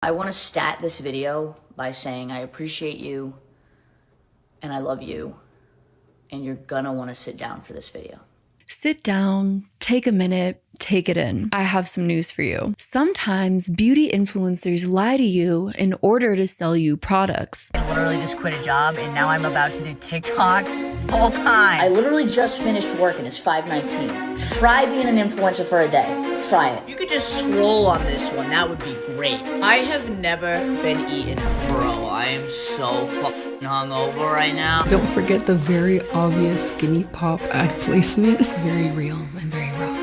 I want to stat this video by saying I appreciate you and I love you, and you're gonna want to sit down for this video. Sit down, take a minute, take it in. I have some news for you. Sometimes beauty influencers lie to you in order to sell you products. I literally just quit a job and now I'm about to do TikTok full time. I literally just finished work and it's 5:19. Try being an influencer for a day. Try it. If you could just scroll on this one, that would be great. I have never been eaten. Bro, I am so fucking hungover right now. Don't forget the very obvious skinny pop ad placement. Very real and very raw.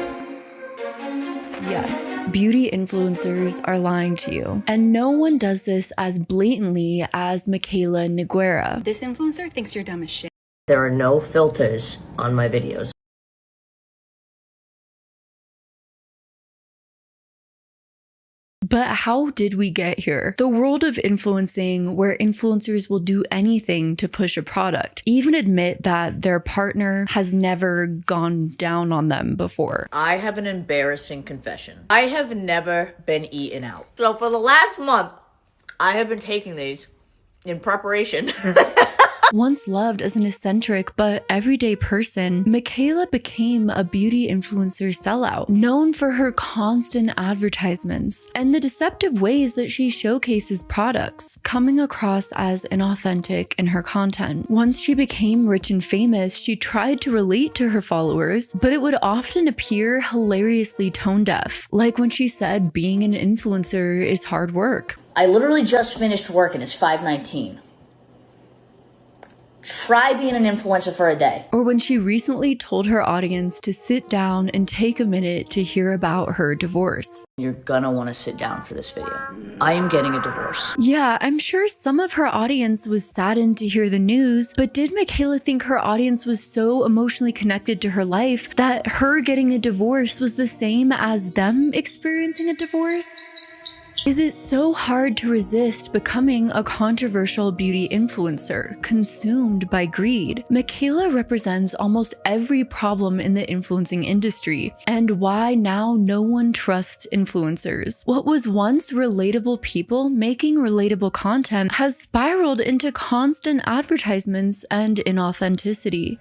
Yes, beauty influencers are lying to you. And no one does this as blatantly as Mikayla Nogueira. This influencer thinks you're dumb as shit. There are no filters on my videos. But how did we get here? The world of influencing, where influencers will do anything to push a product, even admit that their partner has never gone down on them before. I have an embarrassing confession. I have never been eaten out. So for the last month, I have been taking these in preparation. Once loved as an eccentric but everyday person, Mikayla became a beauty influencer sellout, known for her constant advertisements and the deceptive ways that she showcases products, coming across as inauthentic in her content. Once she became rich and famous, she tried to relate to her followers, but it would often appear hilariously tone deaf, like when she said being an influencer is hard work. I literally just finished work and it's 5:19. Try being an influencer for a day. Or when she recently told her audience to sit down and take a minute to hear about her divorce. You're gonna want to sit down for this video. I am getting a divorce. Yeah, I'm sure some of her audience was saddened to hear the news, but did Mikayla think her audience was so emotionally connected to her life that her getting a divorce was the same as them experiencing a divorce? Is it so hard to resist becoming a controversial beauty influencer, consumed by greed? Mikayla represents almost every problem in the influencing industry, and why now no one trusts influencers. What was once relatable people making relatable content has spiraled into constant advertisements and inauthenticity.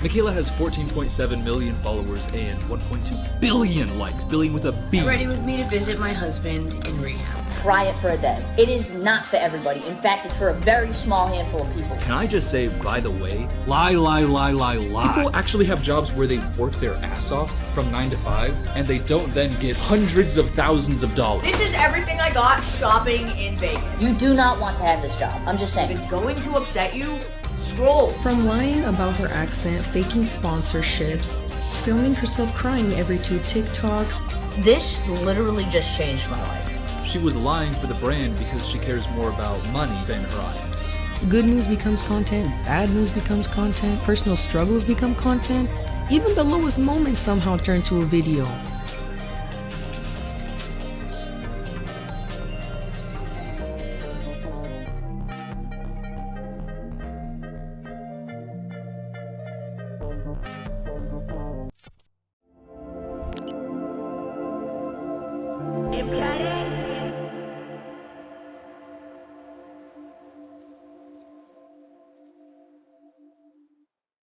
Mikayla has 14.7 million followers and 1.2 billion likes, billion with a B. Get ready with me to visit my husband in rehab. Try it for a day. It is not for everybody. In fact, it's for a very small handful of people. Can I just say, by the way, lie. People actually have jobs where they work their ass off from 9 to 5, and they don't then get hundreds of thousands of dollars. This is everything I got shopping in Vegas. You do not want to have this job. I'm just saying. If it's going to upset you, scroll. From lying about her accent, faking sponsorships, filming herself crying every 2 TikToks. This literally just changed my life. She was lying for the brand because she cares more about money than her audience. Good news becomes content, bad news becomes content, personal struggles become content. Even the lowest moments somehow turn to a video.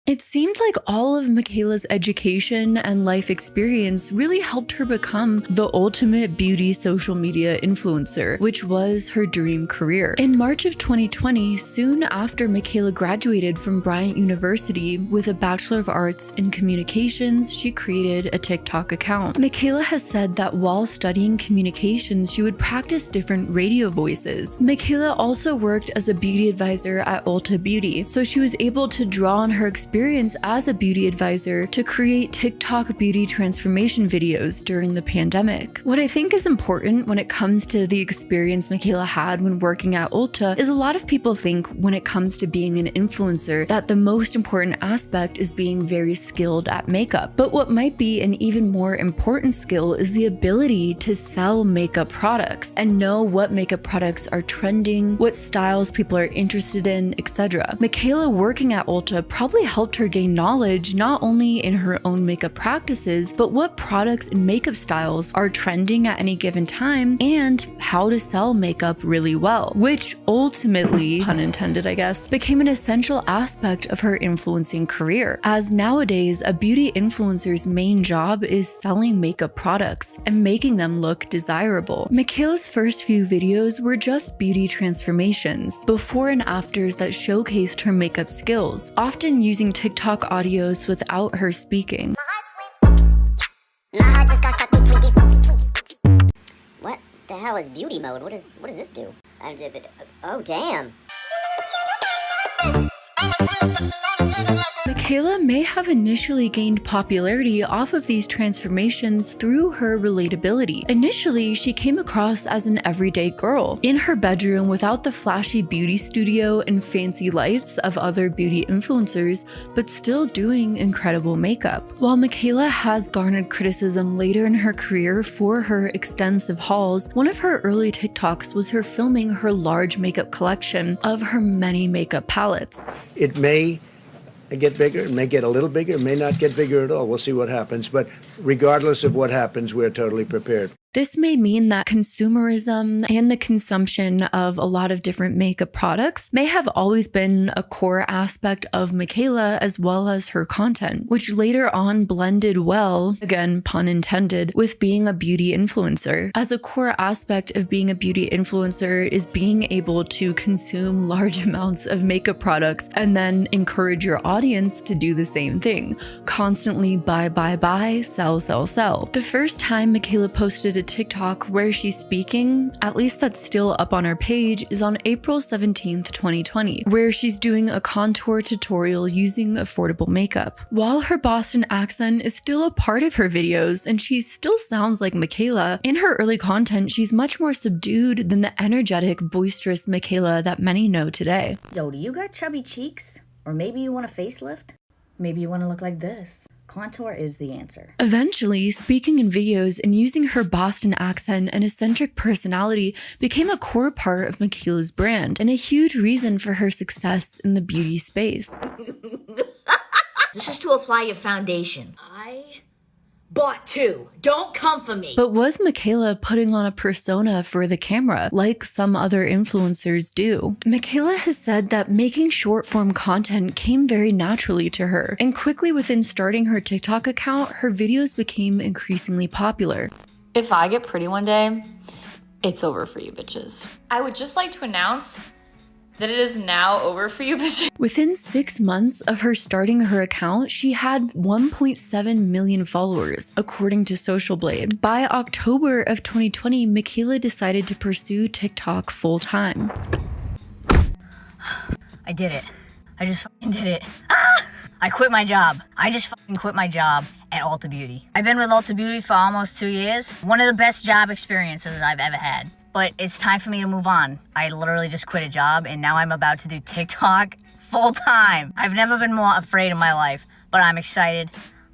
It seemed like all of Mikayla's education and life experience really helped her become the ultimate beauty social media influencer, which was her dream career. In March of 2020, soon after Mikayla graduated from Bryant University with a Bachelor of Arts in Communications, she created a TikTok account. Mikayla has said that while studying communications, she would practice different radio voices. Mikayla also worked as a beauty advisor at Ulta Beauty, so she was able to draw on her experience experience as a beauty advisor to create TikTok beauty transformation videos during the pandemic. What I think is important when it comes to the experience Mikayla had when working at Ulta is a lot of people think when it comes to being an influencer that the most important aspect is being very skilled at makeup. But what might be an even more important skill is the ability to sell makeup products and know what makeup products are trending, what styles people are interested in, etc. Mikayla working at Ulta probably helped her gain knowledge not only in her own makeup practices, but what products and makeup styles are trending at any given time and how to sell makeup really well, which ultimately, pun intended I guess, became an essential aspect of her influencing career, as nowadays a beauty influencer's main job is selling makeup products and making them look desirable. Mikayla's first few videos were just beauty transformations, before and afters that showcased her makeup skills, often using TikTok audios without her speaking. What the hell is beauty mode? What does this do? Oh, damn. Mikayla may have initially gained popularity off of these transformations through her relatability. Initially, she came across as an everyday girl, in her bedroom without the flashy beauty studio and fancy lights of other beauty influencers, but still doing incredible makeup. While Mikayla has garnered criticism later in her career for her extensive hauls, one of her early TikToks was her filming her large makeup collection of her many makeup palettes. It may get bigger, it may get a little bigger, it may not get bigger at all. We'll see what happens. But regardless of what happens, we're totally prepared. This may mean that consumerism and the consumption of a lot of different makeup products may have always been a core aspect of Mikayla as well as her content, which later on blended well, again pun intended, with being a beauty influencer. As a core aspect of being a beauty influencer is being able to consume large amounts of makeup products and then encourage your audience to do the same thing. Constantly buy, sell, sell, sell. The first time Mikayla posted a TikTok where she's speaking, at least that's still up on her page, is on April 17th, 2020, where she's doing a contour tutorial using affordable makeup. While her Boston accent is still a part of her videos and she still sounds like Mikayla, in her early content she's much more subdued than the energetic, boisterous Mikayla that many know today. Yo, do you got chubby cheeks? Or maybe you want a facelift? Maybe you want to look like this. Contour is the answer. Eventually, speaking in videos and using her Boston accent and eccentric personality became a core part of Mikayla's brand and a huge reason for her success in the beauty space. This is to apply your foundation. I bought two. Don't come for me. But was Mikayla putting on a persona for the camera, like some other influencers do? Mikayla has said that making short-form content came very naturally to her, and quickly within starting her TikTok account, her videos became increasingly popular. If I get pretty one day, it's over for you bitches. I would just like to announce that it is now over for you bitches. Within 6 months of her starting her account, she had 1.7 million followers, according to Social Blade. By October of 2020, Mikayla decided to pursue TikTok full-time. I did it. I just fucking did it. I quit my job. I just fucking quit my job at Ulta Beauty. I've been with Ulta Beauty for almost 2 years. One of the best job experiences I've ever had. But it's time for me to move on. I literally just quit a job and now I'm about to do TikTok full time. I've never been more afraid in my life, but I'm excited.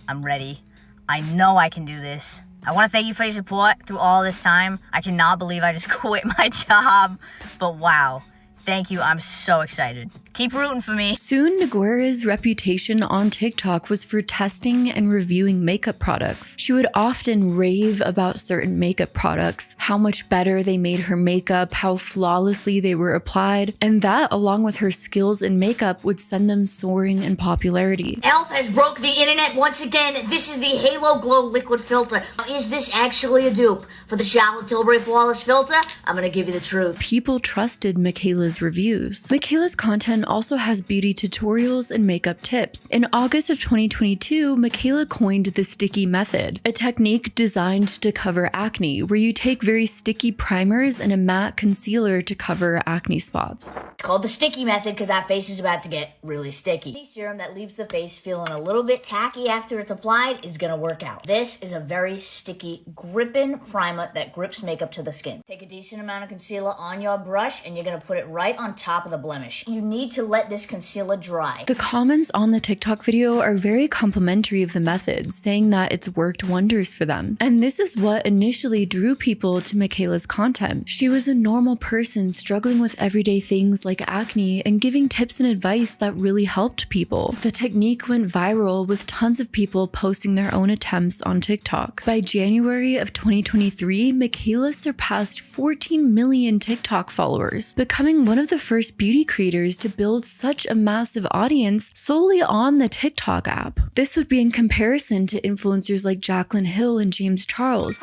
I'm ready. I know I can do this. I want to thank you for your support through all this time. I cannot believe I just quit my job, but wow. Thank you. I'm so excited. Keep rooting for me. Soon, Nogueira's reputation on TikTok was for testing and reviewing makeup products. She would often rave about certain makeup products, how much better they made her makeup, how flawlessly they were applied, and that, along with her skills in makeup, would send them soaring in popularity. e.l.f. has broke the internet once again. This is the Halo Glow Liquid Filter. Is this actually a dupe for the Charlotte Tilbury Flawless Filter? I'm gonna give you the truth. People trusted Mikayla's reviews. Mikayla's content also has beauty tutorials and makeup tips. In August of 2022, Mikayla coined the sticky method, a technique designed to cover acne, where you take very sticky primers and a matte concealer to cover acne spots. It's called the sticky method because that face is about to get really sticky. Any serum that leaves the face feeling a little bit tacky after it's applied is gonna work out. This is a very sticky, gripping primer that grips makeup to the skin. Take a decent amount of concealer on your brush and you're gonna put it right on top of the blemish. You need to let this concealer dry. The comments on the TikTok video are very complimentary of the method, saying that it's worked wonders for them. And this is what initially drew people to Mikayla's content. She was a normal person struggling with everyday things like acne and giving tips and advice that really helped people. The technique went viral with tons of people posting their own attempts on TikTok. By January of 2023, Mikayla surpassed 14 million TikTok followers, becoming one of the first beauty creators to build such a massive audience solely on the TikTok app. This would be in comparison to influencers like Jaclyn Hill and James Charles,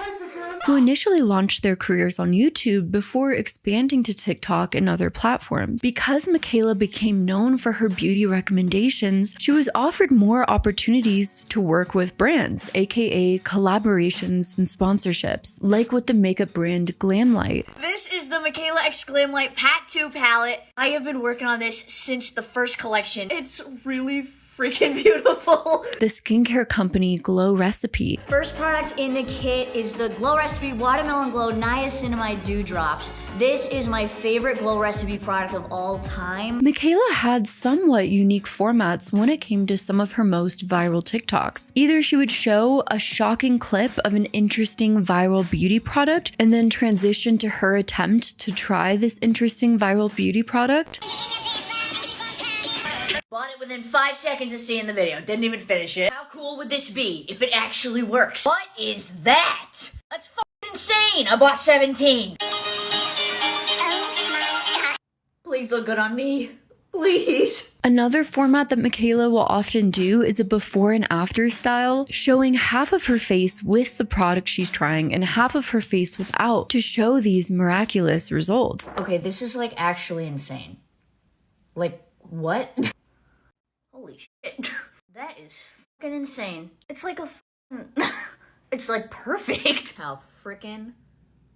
who initially launched their careers on YouTube before expanding to TikTok and other platforms. Because Mikayla became known for her beauty recommendations, she was offered more opportunities to work with brands, aka collaborations and sponsorships, like with the makeup brand Glamlight. This is the Mikayla X Glamlight Pat 2 palette. I have been working on this since the first collection. It's really freaking beautiful. The skincare company Glow Recipe. First product in the kit is the Glow Recipe Watermelon Glow Niacinamide Dewdrops. This is my favorite Glow Recipe product of all time. Mikayla had somewhat unique formats when it came to some of her most viral TikToks. Either she would show a shocking clip of an interesting viral beauty product and then transition to her attempt to try this interesting viral beauty product. Bought it within 5 seconds of seeing the video. Didn't even finish it. How cool would this be if it actually works? What is that? That's fucking insane. I bought 17. Please look good on me. Please. Another format that Mikayla will often do is a before and after style, showing half of her face with the product she's trying and half of her face without to show these miraculous results. Okay, this is like actually insane. Like, what? Holy shit. That is fucking insane. It's like a it's like perfect. How freaking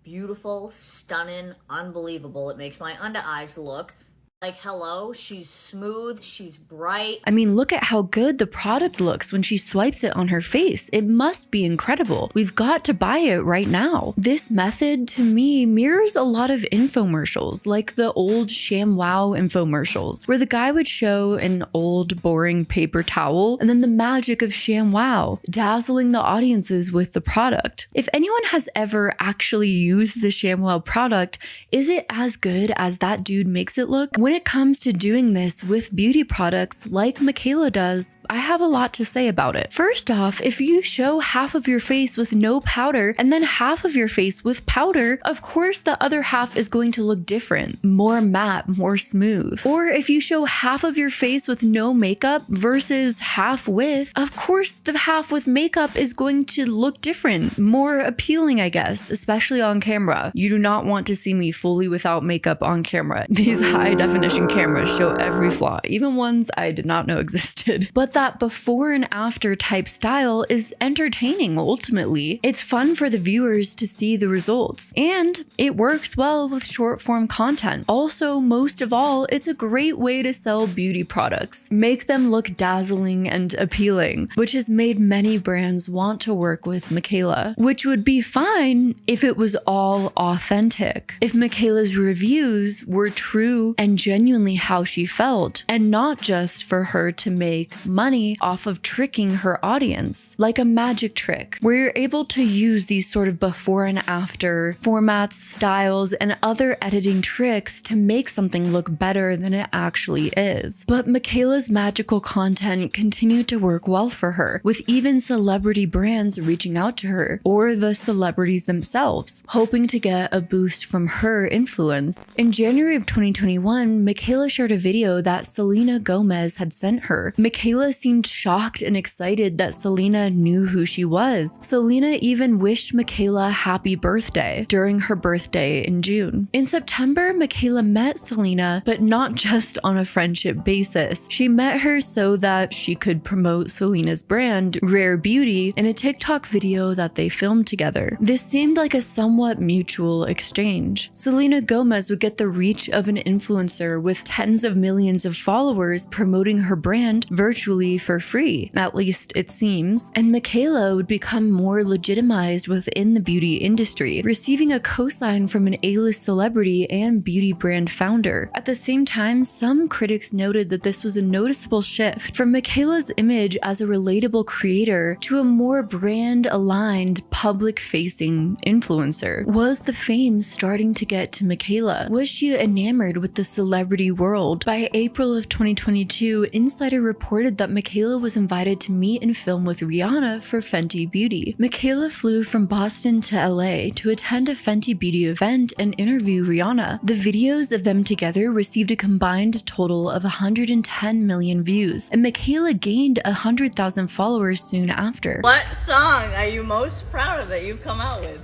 beautiful, stunning, unbelievable it makes my under eyes look. Like, hello, she's smooth, she's bright. I mean, look at how good the product looks when she swipes it on her face. It must be incredible. We've got to buy it right now. This method, to me, mirrors a lot of infomercials, like the old ShamWow infomercials, where the guy would show an old, boring paper towel and then the magic of ShamWow, dazzling the audiences with the product. If anyone has ever actually used the ShamWow product, is it as good as that dude makes it look? When it comes to doing this with beauty products like Mikayla does, I have a lot to say about it. First off, if you show half of your face with no powder and then half of your face with powder, of course the other half is going to look different, more matte, more smooth. Or if you show half of your face with no makeup versus half with, of course the half with makeup is going to look different, more appealing, I guess, especially on camera. You do not want to see me fully without makeup on camera. These high definition cameras show every flaw, even ones I did not know existed. But that before and after type style is entertaining ultimately. It's fun for the viewers to see the results, and it works well with short form content. Also, most of all, it's a great way to sell beauty products, make them look dazzling and appealing, which has made many brands want to work with Mikayla, which would be fine if it was all authentic. If Mikayla's reviews were true and genuinely how she felt, and not just for her to make money off of tricking her audience, like a magic trick, where you're able to use these sort of before and after formats, styles, and other editing tricks to make something look better than it actually is. But Mikayla's magical content continued to work well for her, with even celebrity brands reaching out to her, or the celebrities themselves, hoping to get a boost from her influence. In January of 2021, then Mikayla shared a video that Selena Gomez had sent her. Mikayla seemed shocked and excited that Selena knew who she was. Selena even wished Mikayla happy birthday during her birthday in June. In September, Mikayla met Selena, but not just on a friendship basis. She met her so that she could promote Selena's brand, Rare Beauty, in a TikTok video that they filmed together. This seemed like a somewhat mutual exchange. Selena Gomez would get the reach of an influencer with tens of millions of followers promoting her brand virtually for free, at least it seems, and Mikayla would become more legitimized within the beauty industry, receiving a cosign from an A-list celebrity and beauty brand founder. At the same time, some critics noted that this was a noticeable shift from Mikayla's image as a relatable creator to a more brand-aligned, public-facing influencer. Was the fame starting to get to Mikayla? Was she enamored with the celebrity world? By April of 2022, Insider reported that Mikayla was invited to meet and film with Rihanna for Fenty Beauty. Mikayla flew from Boston to LA to attend a Fenty Beauty event and interview Rihanna. The videos of them together received a combined total of 110 million views, and Mikayla gained 100,000 followers soon after. What song are you most proud of that you've come out with?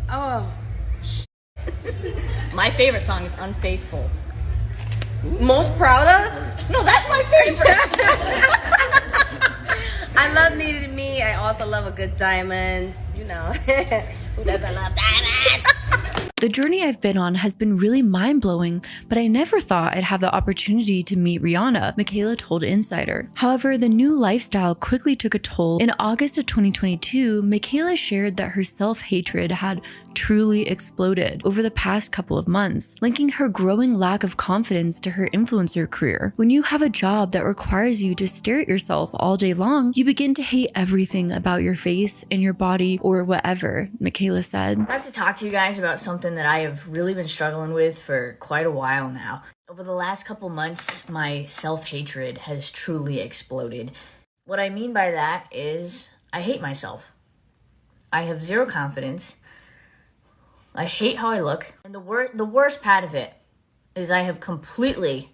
Oh, My favorite song is Unfaithful. most proud of? No, that's my favorite. I love Needed Me. I also love a good diamond. You know, who doesn't love diamonds? The journey I've been on has been really mind-blowing, but I never thought I'd have the opportunity to meet Rihanna, Mikayla told Insider. However, the new lifestyle quickly took a toll. In August of 2022, Mikayla shared that her self-hatred had truly exploded over the past couple of months, linking her growing lack of confidence to her influencer career. When you have a job that requires you to stare at yourself all day long, you begin to hate everything about your face and your body or whatever, Mikayla said. I have to talk to you guys about something that I have really been struggling with for quite a while now. Over the last couple months, my self-hatred has truly exploded. What I mean by that is I hate myself. I have zero confidence. I hate how I look. And the worst part of it is I have completely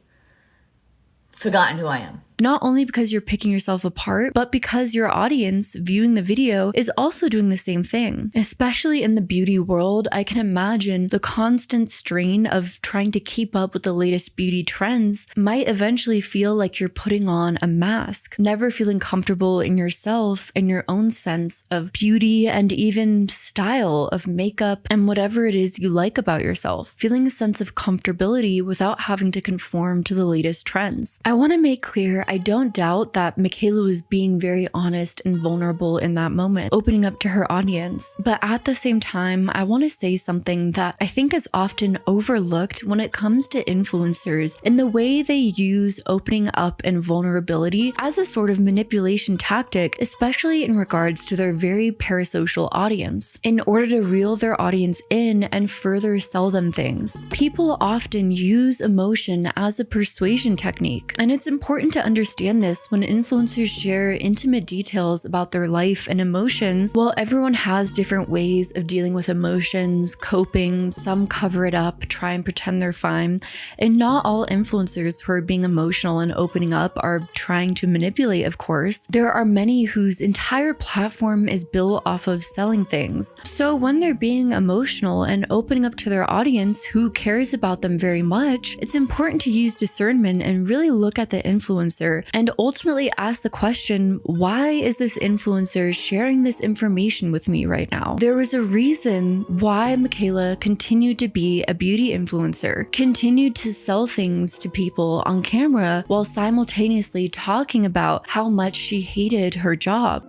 forgotten who I am. Not only because you're picking yourself apart, but because your audience viewing the video is also doing the same thing. Especially in the beauty world, I can imagine the constant strain of trying to keep up with the latest beauty trends might eventually feel like you're putting on a mask, never feeling comfortable in yourself and your own sense of beauty and even style of makeup and whatever it is you like about yourself, feeling a sense of comfortability without having to conform to the latest trends. I want to make clear I don't doubt that Mikayla was being very honest and vulnerable in that moment, opening up to her audience. But at the same time, I want to say something that I think is often overlooked when it comes to influencers in the way they use opening up and vulnerability as a sort of manipulation tactic, especially in regards to their very parasocial audience, in order to reel their audience in and further sell them things. People often use emotion as a persuasion technique, and it's important to understand this when influencers share intimate details about their life and emotions. While everyone has different ways of dealing with emotions, coping, some cover it up, try and pretend they're fine, and not all influencers who are being emotional and opening up are trying to manipulate, of course. There are many whose entire platform is built off of selling things. So when they're being emotional and opening up to their audience who cares about them very much, it's important to use discernment and really look at the influencer and ultimately ask the question, why is this influencer sharing this information with me right now? There was a reason why Mikayla continued to be a beauty influencer, continued to sell things to people on camera while simultaneously talking about how much she hated her job.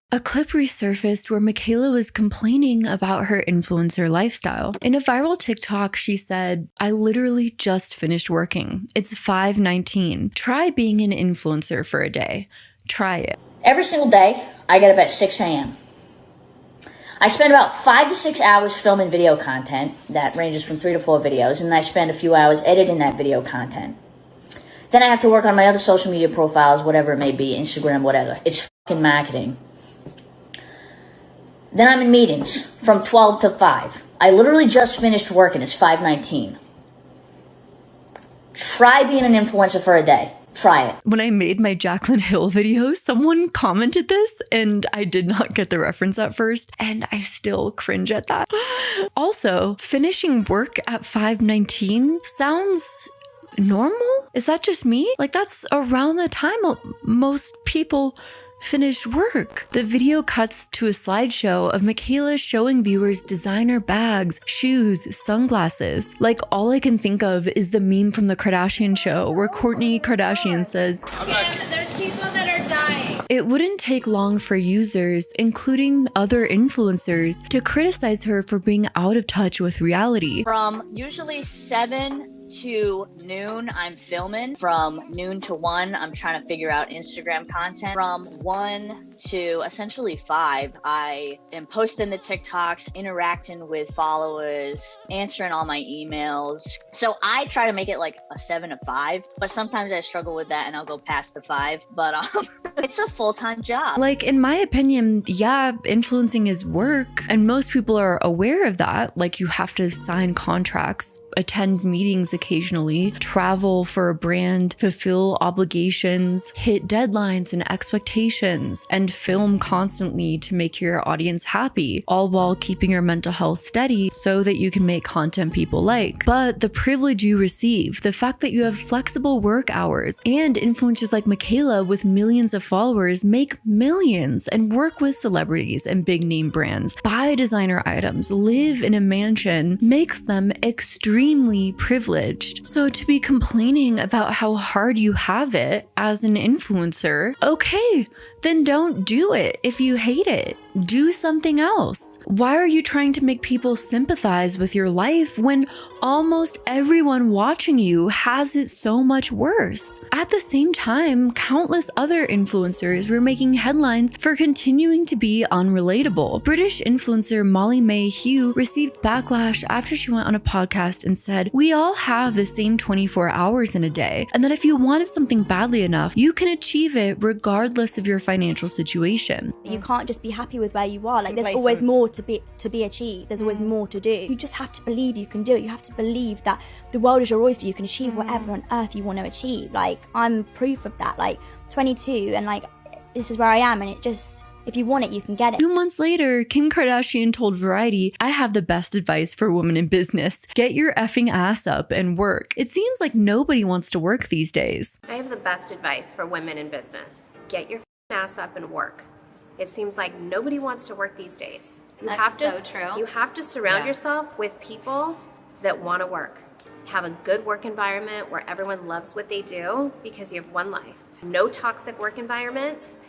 A clip resurfaced where Mikayla was complaining about her influencer lifestyle. In a viral TikTok, she said, "I literally just finished working. It's 5:19. Try being an influencer for a day. Try it." Every single day, I get up at 6 a.m. I spend about 5 to 6 hours filming video content that ranges from 3 to 4 videos, and I spend a few hours editing that video content. Then I have to work on my other social media profiles, whatever it may be, Instagram, whatever. It's fucking marketing. Then I'm in meetings from 12 to 5. I literally just finished work and it's 5:19. Try being an influencer for a day. Try it. When I made my Jaclyn Hill video, someone commented this and I did not get the reference at first and I still cringe at that. Also, finishing work at 5:19 sounds normal? Is that just me? Like that's around the time most people finish work. The video cuts to a slideshow of Mikayla showing viewers designer bags, shoes, sunglasses. Like all I can think of is the meme from the Kardashian show where Kourtney Kardashian says, Kim, there's people that are dying. It wouldn't take long for users, including other influencers, to criticize her for being out of touch with reality. From usually 7 to noon, I'm filming. From noon to 1, I'm trying to figure out Instagram content. From 1 to essentially 5, I am posting the TikToks, interacting with followers, answering all my emails. So I try to make it like a 7 to 5, but sometimes I struggle with that and I'll go past the 5. But it's a full-time job. Like, in my opinion, yeah, influencing is work, and most people are aware of that. Like, you have to sign contracts, attend meetings occasionally, travel for a brand, fulfill obligations, hit deadlines and expectations, and film constantly to make your audience happy, all while keeping your mental health steady so that you can make content people like. But the privilege you receive, the fact that you have flexible work hours, and influencers like Mikayla with millions of followers make millions and work with celebrities and big name brands, buy designer items, live in a mansion, makes them extremely privileged. So to be complaining about how hard you have it as an influencer, okay, then don't do it. If you hate it, do something else. Why are you trying to make people sympathize with your life when almost everyone watching you has it so much worse? At the same time, countless other influencers were making headlines for continuing to be unrelatable. British influencer Molly May Hugh received backlash after she went on a podcast and said, "We all have the same 24 hours in a day, and that if you wanted something badly enough, you can achieve it regardless of your financial situation." You can't just be happy with where you are. Like, there's always more to be achieved. There's always more to do. You just have to believe you can do it. You have to believe that the world is your oyster. You can achieve whatever on earth you want to achieve. Like, I'm proof of that. Like, 22, and like, this is where I am, and it just, if you want it, you can get it. 2 months later, Kim Kardashian told Variety, "I have the best advice for women in business. Get your effing ass up and work." It seems like nobody wants to work these days. I have the best advice for women in business. Get your ass up and work. It seems like nobody wants to work these days. You have to surround yourself with people that want to work. Have a good work environment where everyone loves what they do, because you have one life. No toxic work environments,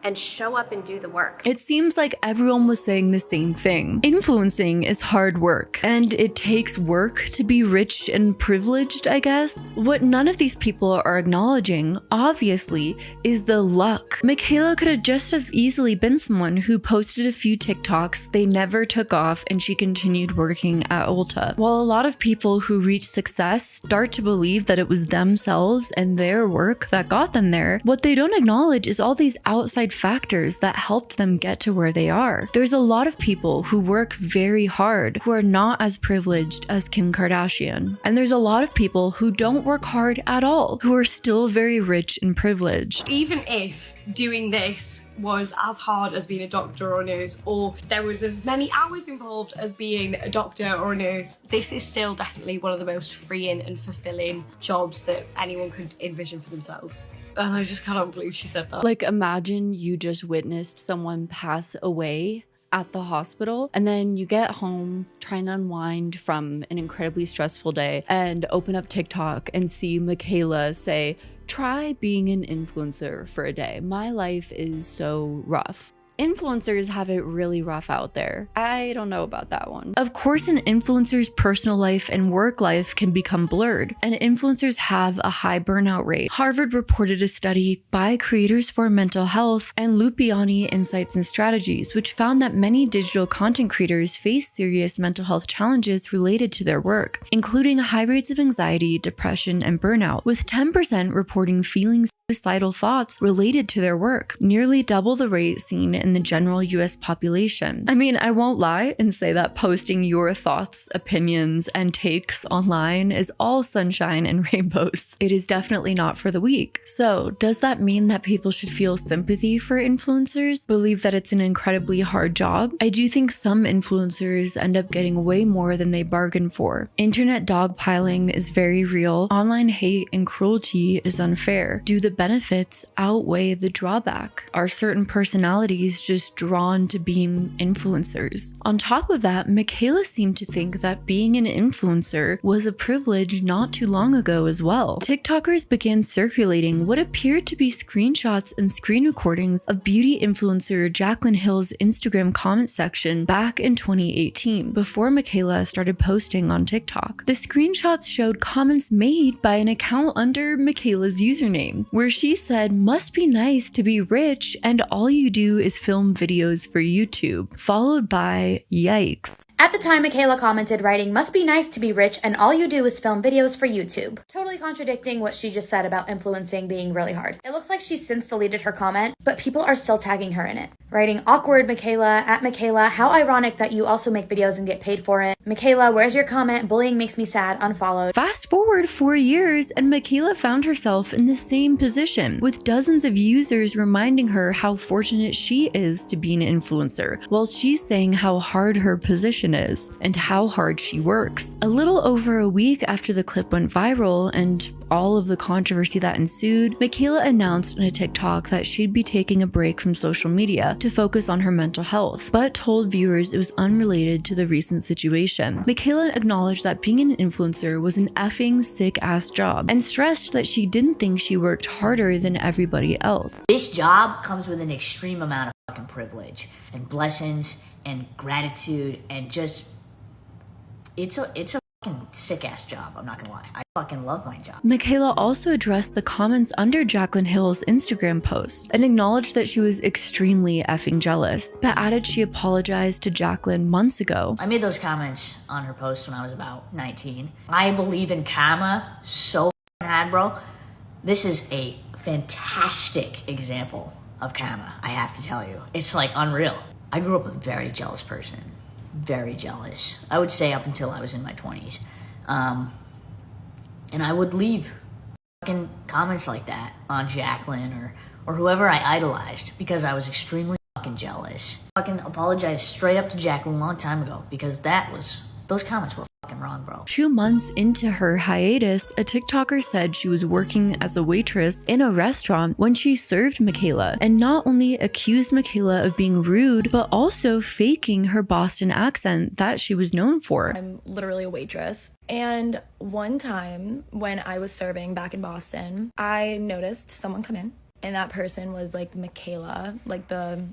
and show up and do the work. It seems like everyone was saying the same thing. Influencing is hard work, and it takes work to be rich and privileged, I guess. What none of these people are acknowledging, obviously, is the luck. Mikayla could have just as easily been someone who posted a few TikToks, they never took off, and she continued working at Ulta. While a lot of people who reach success start to believe that it was themselves and their work that got them there, what they don't acknowledge is all these outside factors that helped them get to where they are. There's a lot of people who work very hard who are not as privileged as Kim Kardashian. And there's a lot of people who don't work hard at all, who are still very rich and privileged. Even if doing this was as hard as being a doctor or a nurse, or there was as many hours involved as being a doctor or a nurse, this is still definitely one of the most freeing and fulfilling jobs that anyone could envision for themselves. And I just cannot believe she said that. Like, imagine you just witnessed someone pass away at the hospital, and then you get home, try and unwind from an incredibly stressful day, and open up TikTok and see Mikayla say, "Try being an influencer for a day. My life is so rough." Influencers have it really rough out there. I don't know about that one. Of course, an influencer's personal life and work life can become blurred, and influencers have a high burnout rate. Harvard reported a study by Creators for Mental Health and Lupiani Insights and Strategies, which found that many digital content creators face serious mental health challenges related to their work, including high rates of anxiety, depression, and burnout, with 10% reporting feeling suicidal thoughts related to their work, nearly double the rate seen in the general US population. I mean, I won't lie and say that posting your thoughts, opinions, and takes online is all sunshine and rainbows. It is definitely not for the weak. So, does that mean that people should feel sympathy for influencers? Believe that it's an incredibly hard job? I do think some influencers end up getting way more than they bargained for. Internet dogpiling is very real. Online hate and cruelty is unfair. Do the benefits outweigh the drawback? Are certain personalities just drawn to being influencers? On top of that, Mikayla seemed to think that being an influencer was a privilege not too long ago as well. TikTokers began circulating what appeared to be screenshots and screen recordings of beauty influencer Jaclyn Hill's Instagram comment section back in 2018, before Mikayla started posting on TikTok. The screenshots showed comments made by an account under Mikayla's username, where she said, "Must be nice to be rich and all you do is film videos for YouTube," followed by yikes. At the time, Mikayla commented, writing, "Must be nice to be rich and all you do is film videos for YouTube." Totally contradicting what she just said about influencing being really hard. It looks like she's since deleted her comment, but people are still tagging her in it. Writing, "Awkward Mikayla, at Mikayla, how ironic that you also make videos and get paid for it. Mikayla, where's your comment? Bullying makes me sad, unfollowed." Fast forward 4 years and Mikayla found herself in the same position, with dozens of users reminding her how fortunate she is to be an influencer, while she's saying how hard her position is and how hard she works. A little over a week after the clip went viral and all of the controversy that ensued, Mikayla announced on a TikTok that she'd be taking a break from social media to focus on her mental health, but told viewers it was unrelated to the recent situation. Mikayla acknowledged that being an influencer was an effing sick-ass job and stressed that she didn't think she worked harder than everybody else. This job comes with an extreme amount of fucking privilege and blessings and gratitude and just, it's a fucking sick-ass job, I'm not gonna lie. I fucking love my job. Mikayla also addressed the comments under Jaclyn Hill's Instagram post and acknowledged that she was extremally effing jealous, but added she apologized to Jaclyn months ago. I made those comments on her post when I was about 19. I believe in karma so hard, bro. This is a fantastic example of karma, I have to tell you. It's like unreal. I grew up a very jealous person. Very jealous. I would say up until I was in my 20s. And I would leave fucking comments like that on Jaclyn or whoever I idolized because I was extremely fucking jealous. Fucking apologized straight up to Jaclyn a long time ago because those comments were fucking wrong, bro. 2 months into her hiatus, a TikToker said she was working as a waitress in a restaurant when she served Mikayla, and not only accused Mikayla of being rude, but also faking her Boston accent that she was known for. I'm literally a waitress. And one time when I was serving back in Boston, I noticed someone come in, and that person was like Mikayla, like the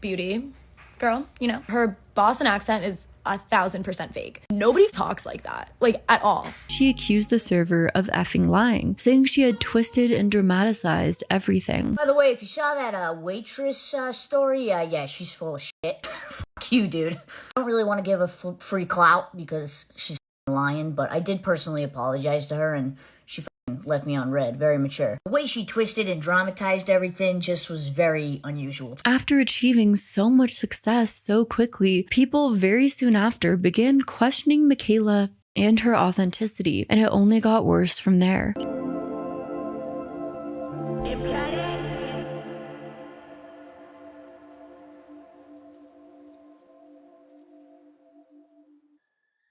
beauty girl, you know. Her Boston accent is 1,000% fake. Nobody talks like that, like at all. She accused the server of effing lying, saying she had twisted and dramatized everything. By the way, if you saw that waitress story, yeah, she's full of shit. Fuck you, dude. I don't really want to give her free clout because she's lying, but I did personally apologize to her and she left me on red. Very mature. The way she twisted and dramatized everything just was very unusual. After achieving so much success so quickly, people very soon after began questioning Mikayla and her authenticity, and it only got worse from there.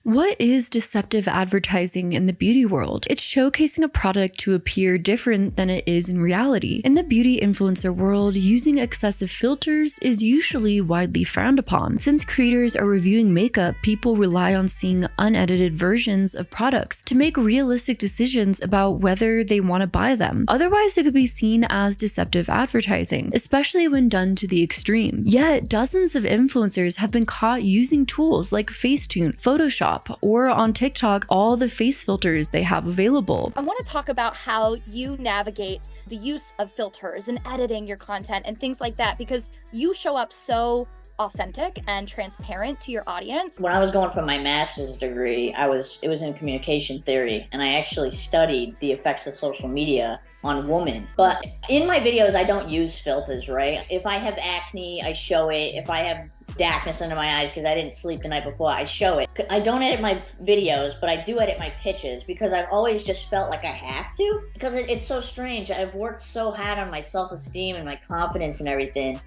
What is deceptive advertising in the beauty world? It's showcasing a product to appear different than it is in reality. In the beauty influencer world, using excessive filters is usually widely frowned upon. Since creators are reviewing makeup, people rely on seeing unedited versions of products to make realistic decisions about whether they want to buy them. Otherwise, it could be seen as deceptive advertising, especially when done to the extreme. Yet, dozens of influencers have been caught using tools like Facetune, Photoshop, or on TikTok, all the face filters they have available. I want to talk about how you navigate the use of filters and editing your content and things like that, because you show up so authentic and transparent to your audience. When I was going for my master's degree, it was in communication theory, and I actually studied the effects of social media on women. But in my videos, I don't use filters, right? If I have acne, I show it. If I have darkness under my eyes because I didn't sleep the night before, I show it. I don't edit my videos, but I do edit my pitches because I've always just felt like I have to. Because it's so strange. I've worked so hard on my self-esteem and my confidence and everything.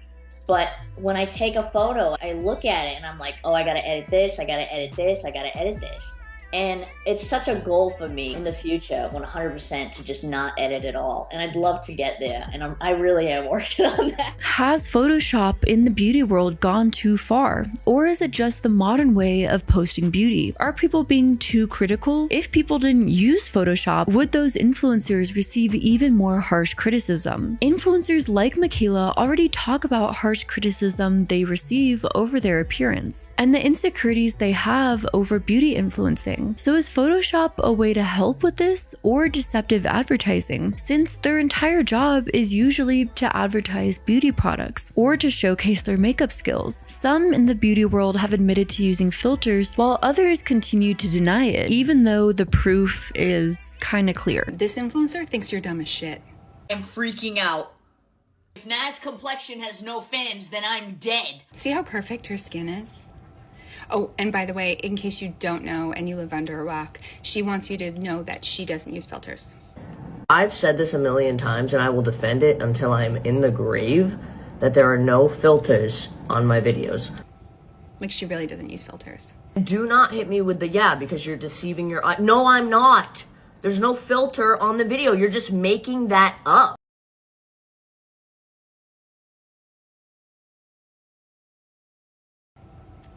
But when I take a photo, I look at it and I'm like, oh, I gotta edit this, I gotta edit this, I gotta edit this. And it's such a goal for me in the future, 100%, to just not edit at all. And I'd love to get there, and I really am working on that. Has Photoshop in the beauty world gone too far? Or is it just the modern way of posting beauty? Are people being too critical? If people didn't use Photoshop, would those influencers receive even more harsh criticism? Influencers like Mikayla already talk about harsh criticism they receive over their appearance, and the insecurities they have over beauty influencing. So is Photoshop a way to help with this, or deceptive advertising, since their entire job is usually to advertise beauty products or to showcase their makeup skills? Some in the beauty world have admitted to using filters, while others continue to deny it, even though the proof is kinda clear. This influencer thinks you're dumb as shit. I'm freaking out. If Na's complexion has no fans, then I'm dead. See how perfect her skin is? Oh, and by the way, in case you don't know and you live under a rock, she wants you to know that she doesn't use filters. I've said this a million times and I will defend it until I'm in the grave, that there are no filters on my videos. Like, she really doesn't use filters. Do not hit me with the yeah because you're deceiving your eye. No, I'm not. There's no filter on the video. You're just making that up.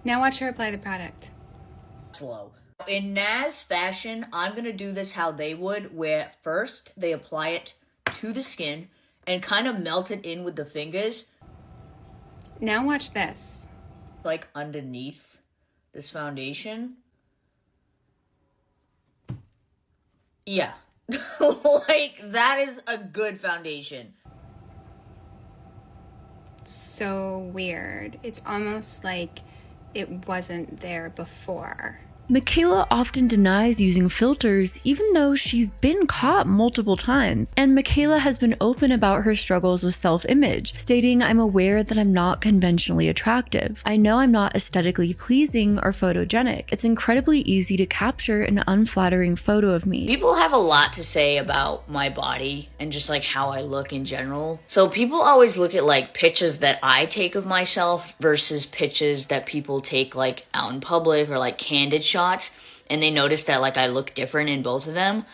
Now watch her apply the product. Slow. In Nas fashion, I'm gonna do this how they would, where first they apply it to the skin and kind of melt it in with the fingers. Now watch this. Like underneath this foundation. Yeah. Like, that is a good foundation. So weird. It's almost like it wasn't there before. Mikayla often denies using filters, even though she's been caught multiple times, and Mikayla has been open about her struggles with self-image, stating, "I'm aware that I'm not conventionally attractive. I know I'm not aesthetically pleasing or photogenic. It's incredibly easy to capture an unflattering photo of me." People have a lot to say about my body and just like how I look in general. So people always look at like pictures that I take of myself versus pictures that people take like out in public or like candid shots, and they notice that like I look different in both of them.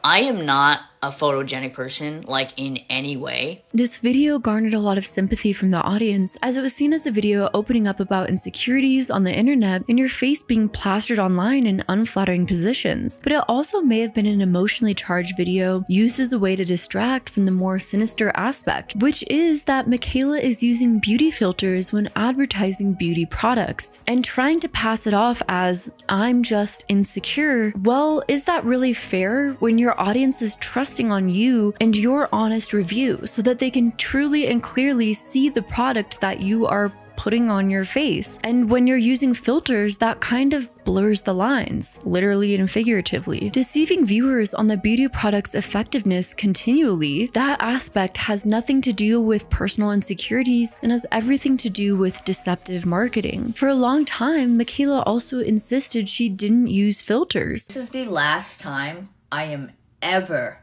I am not a photogenic person, like, in any way. This video garnered a lot of sympathy from the audience, as it was seen as a video opening up about insecurities on the internet and your face being plastered online in unflattering positions. But it also may have been an emotionally charged video used as a way to distract from the more sinister aspect, which is that Mikayla is using beauty filters when advertising beauty products and trying to pass it off as, "I'm just insecure." Well, is that really fair when your audience is trusting on you and your honest review so that they can truly and clearly see the product that you are putting on your face? And when you're using filters, that kind of blurs the lines, literally and figuratively, deceiving viewers on the beauty product's effectiveness continually. That aspect has nothing to do with personal insecurities and has everything to do with deceptive marketing. For a long time, Mikayla also insisted she didn't use filters. This is the last time I am ever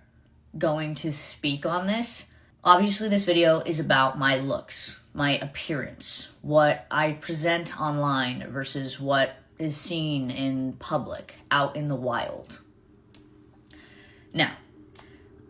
going to speak on this. Obviously, this video is about my looks, my appearance, what I present online versus what is seen in public, out in the wild. Now,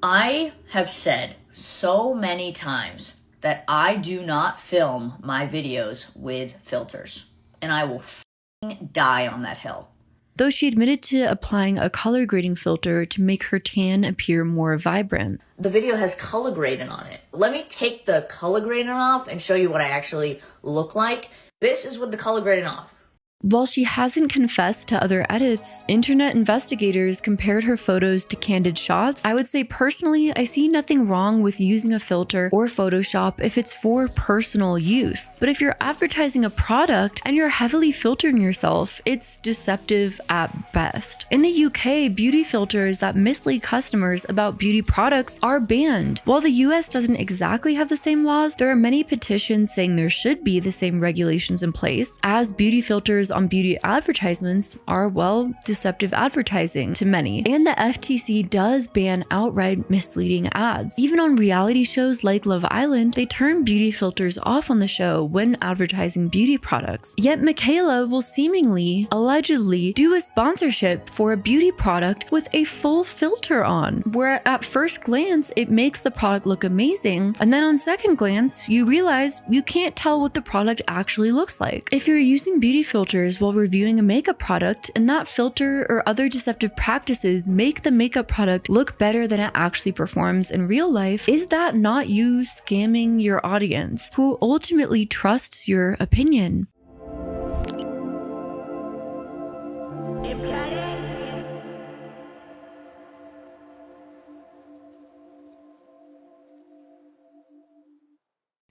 I have said so many times that I do not film my videos with filters, and I will f***ing die on that hill. Though she admitted to applying a color grading filter to make her tan appear more vibrant. The video has color grading on it. Let me take the color grading off and show you what I actually look like. This is with the color grading off. While she hasn't confessed to other edits, internet investigators compared her photos to candid shots. I would say personally, I see nothing wrong with using a filter or Photoshop if it's for personal use. But if you're advertising a product and you're heavily filtering yourself, it's deceptive at best. In the UK, beauty filters that mislead customers about beauty products are banned. While the US doesn't exactly have the same laws, there are many petitions saying there should be the same regulations in place, as beauty filters on beauty advertisements are, well, deceptive advertising to many. And the FTC does ban outright misleading ads. Even on reality shows like Love Island, they turn beauty filters off on the show when advertising beauty products. Yet Mikayla will seemingly, allegedly, do a sponsorship for a beauty product with a full filter on, where at first glance it makes the product look amazing, and then on second glance you realize you can't tell what the product actually looks like. If you're using beauty filters while reviewing a makeup product and that filter or other deceptive practices make the makeup product look better than it actually performs in real life, is that not you scamming your audience, who ultimately trusts your opinion?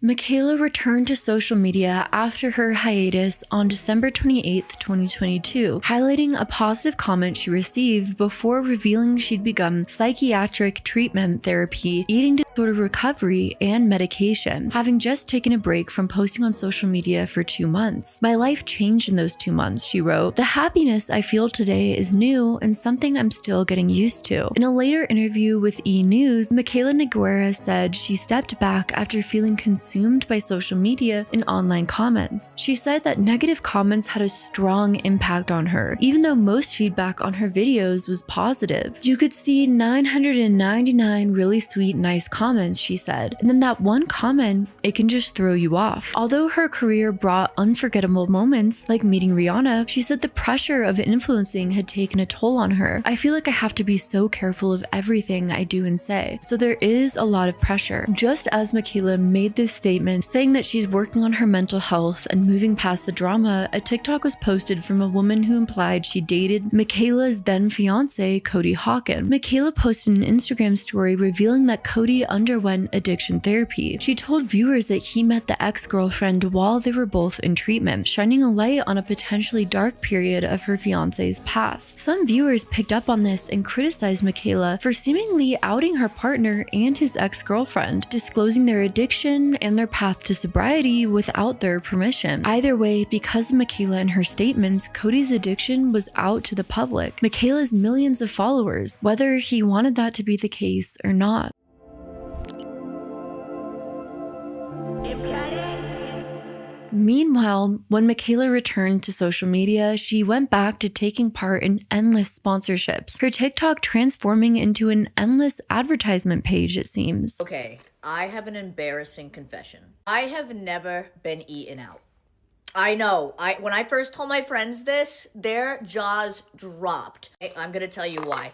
Mikayla returned to social media after her hiatus on December 28, 2022, highlighting a positive comment she received before revealing she'd begun psychiatric treatment therapy, eating disorder recovery, and medication, having just taken a break from posting on social media for 2 months. "My life changed in those 2 months," she wrote. "The happiness I feel today is new and something I'm still getting used to." In a later interview with E! News, Mikayla Nogueira said she stepped back after feeling consumed by social media and online comments. She said that negative comments had a strong impact on her, even though most feedback on her videos was positive. "You could see 999 really sweet, nice comments," she said, "and then that one comment, it can just throw you off." Although her career brought unforgettable moments like meeting Rihanna, she said the pressure of influencing had taken a toll on her. "I feel like I have to be so careful of everything I do and say, so there is a lot of pressure." Just as Mikayla made this statement saying that she's working on her mental health and moving past the drama, a TikTok was posted from a woman who implied she dated Mikayla's then fiance, Cody Hawkins. Mikayla posted an Instagram story revealing that Cody underwent addiction therapy. She told viewers that he met the ex-girlfriend while they were both in treatment, shining a light on a potentially dark period of her fiance's past. Some viewers picked up on this and criticized Mikayla for seemingly outing her partner and his ex-girlfriend, disclosing their addiction and their path to sobriety without their permission. Either way, because of Mikayla and her statements, Cody's addiction was out to the public. Mikayla's millions of followers, whether he wanted that to be the case or not. Meanwhile, when Mikayla returned to social media, she went back to taking part in endless sponsorships, her TikTok transforming into an endless advertisement page, it seems. Okay, I have an embarrassing confession. I have never been eaten out. I know. When I first told my friends this, their jaws dropped. I'm gonna tell you why.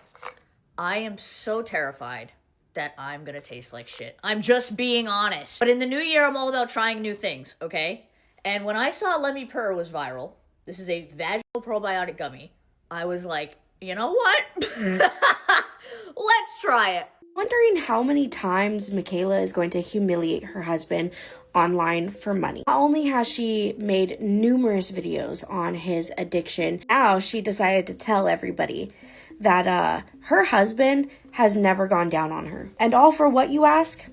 I am so terrified that I'm gonna taste like shit. I'm just being honest. But in the new year, I'm all about trying new things, okay? And when I saw Let Me Purr was viral, this is a vaginal probiotic gummy, I was like, you know what? Let's try it. Wondering how many times Mikayla is going to humiliate her husband online for money. Not only has she made numerous videos on his addiction, now she decided to tell everybody that her husband has never gone down on her. And all for what, you ask?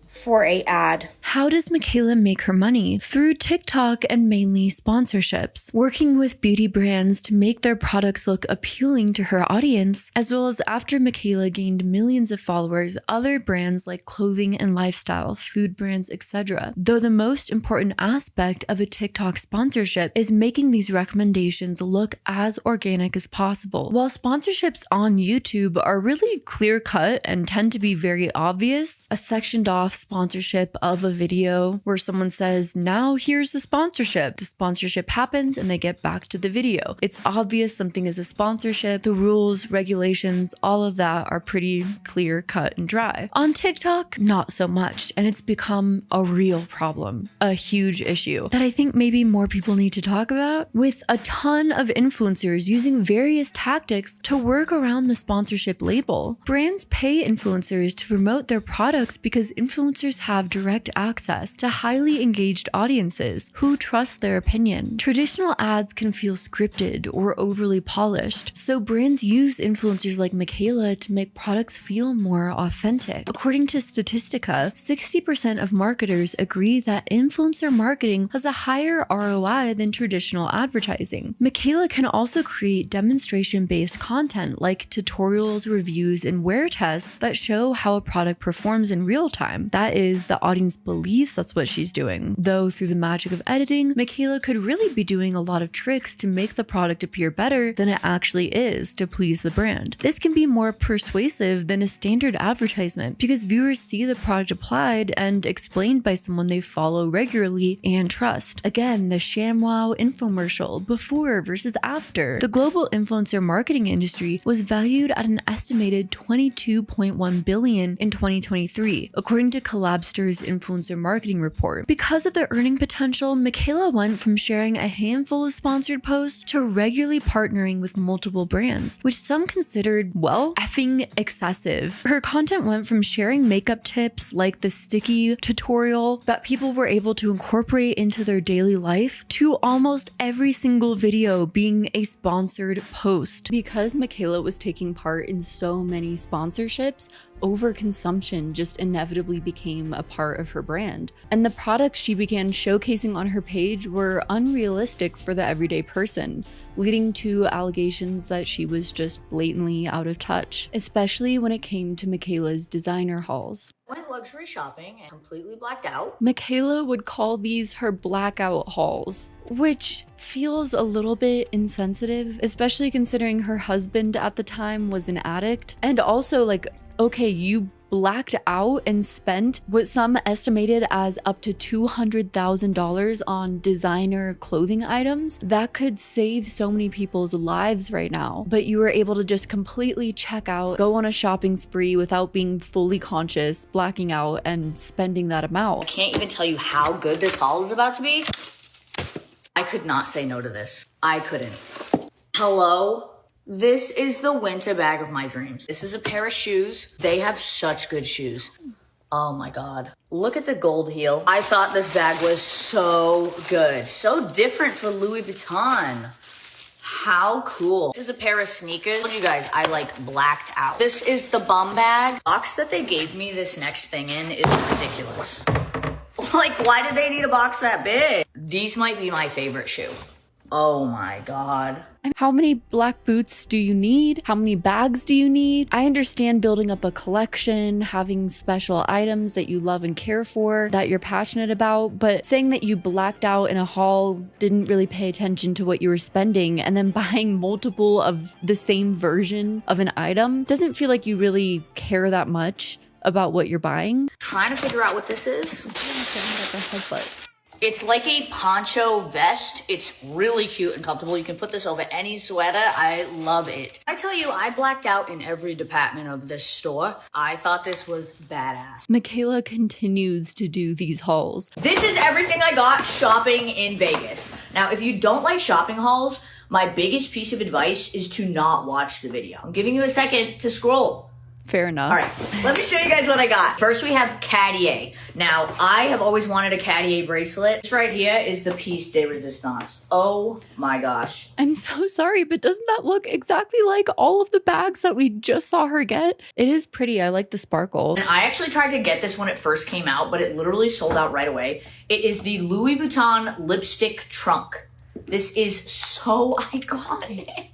For a ad. How does Mikayla make her money? Through TikTok and mainly sponsorships, working with beauty brands to make their products look appealing to her audience, as well as after Mikayla gained millions of followers, other brands like clothing and lifestyle, food brands, etc. Though the most important aspect of a TikTok sponsorship is making these recommendations look as organic as possible. While sponsorships on YouTube are really clear-cut and tend to be very obvious, a sectioned off sponsorship of a video where someone says, now here's the sponsorship happens and they get back to the video. It's obvious something is a sponsorship. The rules, regulations, all of that are pretty clear, cut, and dry. On TikTok, not so much, and it's become a real problem, a huge issue that I think maybe more people need to talk about, with a ton of influencers using various tactics to work around the sponsorship label. Brands pay influencers to promote their products because influencers have direct access to highly engaged audiences who trust their opinion. Traditional ads can feel scripted or overly polished, so brands use influencers like Mikayla to make products feel more authentic. According to Statistica, 60% of marketers agree that influencer marketing has a higher ROI than traditional advertising. Mikayla can also create demonstration-based content like tutorials, reviews, and wear tests that show how a product performs in real time. That is, the audience believes that's what she's doing. Though through the magic of editing, Mikayla could really be doing a lot of tricks to make the product appear better than it actually is to please the brand. This can be more persuasive than a standard advertisement because viewers see the product applied and explained by someone they follow regularly and trust. Again, the ShamWow infomercial, before versus after. The global influencer marketing industry was valued at an estimated $22.1 billion in 2023, according to Collabster's influencer marketing report. Because of the earning potential, Mikayla went from sharing a handful of sponsored posts to regularly partnering with multiple brands, which some considered, well, effing excessive. Her content went from sharing makeup tips like the sticky tutorial that people were able to incorporate into their daily life to almost every single video being a sponsored post. Because Mikayla was taking part in so many sponsorships, overconsumption just inevitably became a part of her brand. And the products she began showcasing on her page were unrealistic for the everyday person, leading to allegations that she was just blatantly out of touch, especially when it came to Mikayla's designer hauls. Went luxury shopping and completely blacked out. Mikayla would call these her blackout hauls, which feels a little bit insensitive, especially considering her husband at the time was an addict. And also, like, okay, you blacked out and spent what some estimated as up to $200,000 on designer clothing items. That could save so many people's lives right now. But you were able to just completely check out, go on a shopping spree without being fully conscious, blacking out, and spending that amount. I can't even tell you how good this haul is about to be. I could not say no to this. I couldn't. Hello? This is the winter bag of my dreams. This is a pair of shoes. They have such good shoes. Oh my God. Look at the gold heel. I thought this bag was so good. So different for Louis Vuitton. How cool. This is a pair of sneakers. I told you guys, I like blacked out. This is the bum bag. The box that they gave me this next thing in is ridiculous. Like, why did they need a box that big? These might be my favorite shoe. Oh my God. How many black boots do you need? How many bags do you need? I understand building up a collection, having special items that you love and care for, that you're passionate about, but saying that you blacked out in a haul, didn't really pay attention to what you were spending, and then buying multiple of the same version of an item doesn't feel like you really care that much about what you're buying. Trying to figure out what this is. It's like a poncho vest. It's really cute and comfortable. You can put this over any sweater. I love it. I tell you, I blacked out in every department of this store. I thought this was badass. Mikayla continues to do these hauls. This is everything I got shopping in Vegas. Now, if you don't like shopping hauls, my biggest piece of advice is to not watch the video. I'm giving you a second to scroll. Fair enough. All right, let me show you guys what I got. First, we have Cartier. Now, I have always wanted a Cartier bracelet. This right here is the piece de resistance. Oh my gosh. I'm so sorry, but doesn't that look exactly like all of the bags that we just saw her get? It is pretty. I like the sparkle. And I actually tried to get this when it first came out, but it literally sold out right away. It is the Louis Vuitton lipstick trunk. This is so iconic.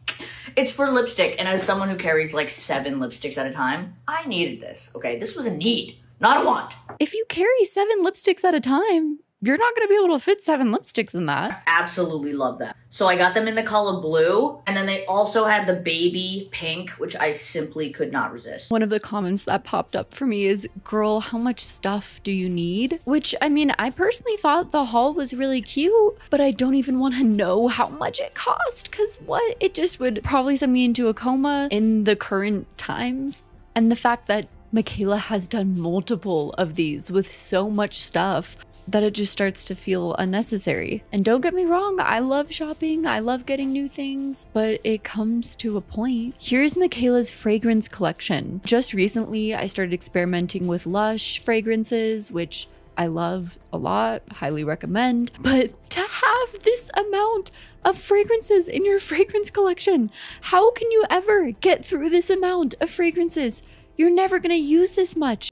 It's for lipstick, and as someone who carries like 7 lipsticks at a time, I needed this, okay? This was a need, not a want. If you carry 7 lipsticks at a time, you're not going to be able to fit 7 lipsticks in that. I absolutely love that. So I got them in the color blue, and then they also had the baby pink, which I simply could not resist. One of the comments that popped up for me is, girl, how much stuff do you need? Which, I mean, I personally thought the haul was really cute, but I don't even want to know how much it cost, because what? It just would probably send me into a coma in the current times. And the fact that Mikayla has done multiple of these with so much stuff that it just starts to feel unnecessary. And don't get me wrong, I love shopping, I love getting new things, but it comes to a point. Here's Mikayla's fragrance collection. Just recently, I started experimenting with Lush fragrances, which I love a lot, highly recommend. But to have this amount of fragrances in your fragrance collection, how can you ever get through this amount of fragrances? You're never gonna use this much.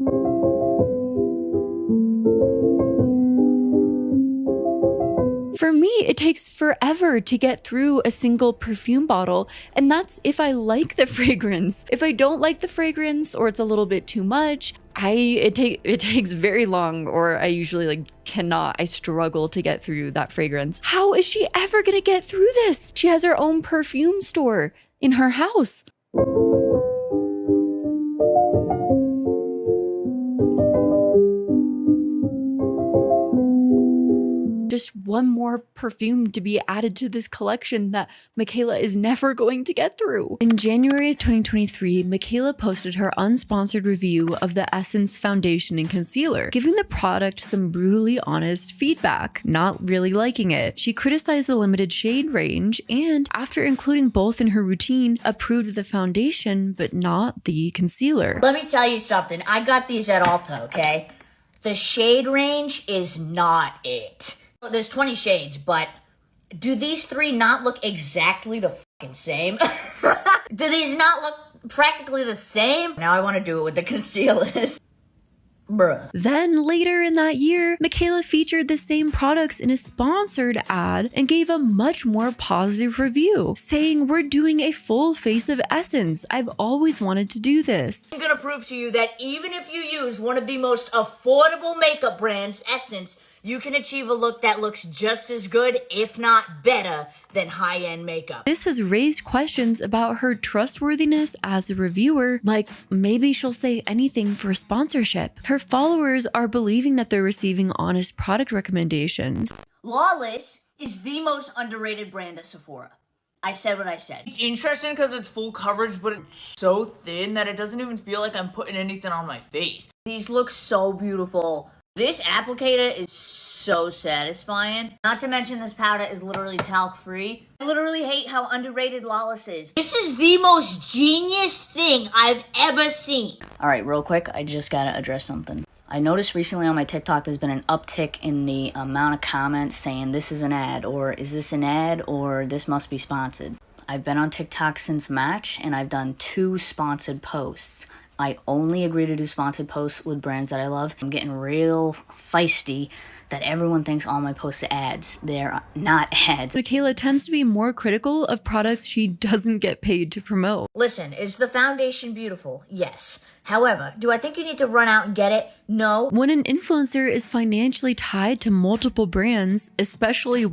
For me, it takes forever to get through a single perfume bottle, and that's if I like the fragrance. If I don't like the fragrance or it's a little bit too much, it takes very long, or I usually I struggle to get through that fragrance. How is she ever gonna get through this? She has her own perfume store in her house. Just one more perfume to be added to this collection that Mikayla is never going to get through. In January of 2023, Mikayla posted her unsponsored review of the Essence Foundation and Concealer, giving the product some brutally honest feedback, not really liking it. She criticized the limited shade range and, after including both in her routine, approved the foundation but not the concealer. Let me tell you something. I got these at Ulta, okay? The shade range is not it. There's 20 shades, but do these 3 not look exactly the fucking same? Do these not look practically the same? Now I want to do it with the concealers. Bruh. Then later in that year, Mikayla featured the same products in a sponsored ad and gave a much more positive review, saying, "We're doing a full face of Essence. I've always wanted to do this. I'm gonna prove to you that even if you use one of the most affordable makeup brands, Essence, you can achieve a look that looks just as good, if not better, than high-end makeup." This has raised questions about her trustworthiness as a reviewer, like maybe she'll say anything for a sponsorship. Her followers are believing that they're receiving honest product recommendations. Lawless is the most underrated brand at Sephora. I said what I said. It's interesting because it's full coverage, but it's so thin that it doesn't even feel like I'm putting anything on my face. These look so beautiful. This applicator is so satisfying. Not to mention this powder is literally talc-free. I literally hate how underrated Lawless is. This is the most genius thing I've ever seen. All right, real quick, I just gotta address something. I noticed recently on my TikTok there's been an uptick in the amount of comments saying this is an ad, or is this an ad, or this must be sponsored. I've been on TikTok since March, and I've done 2 sponsored posts. I only agree to do sponsored posts with brands that I love. I'm getting real feisty that everyone thinks all my posts are ads. They're not ads. Mikayla tends to be more critical of products she doesn't get paid to promote. Listen, is the foundation beautiful? Yes. However, do I think you need to run out and get it? No. When an influencer is financially tied to multiple brands, especially,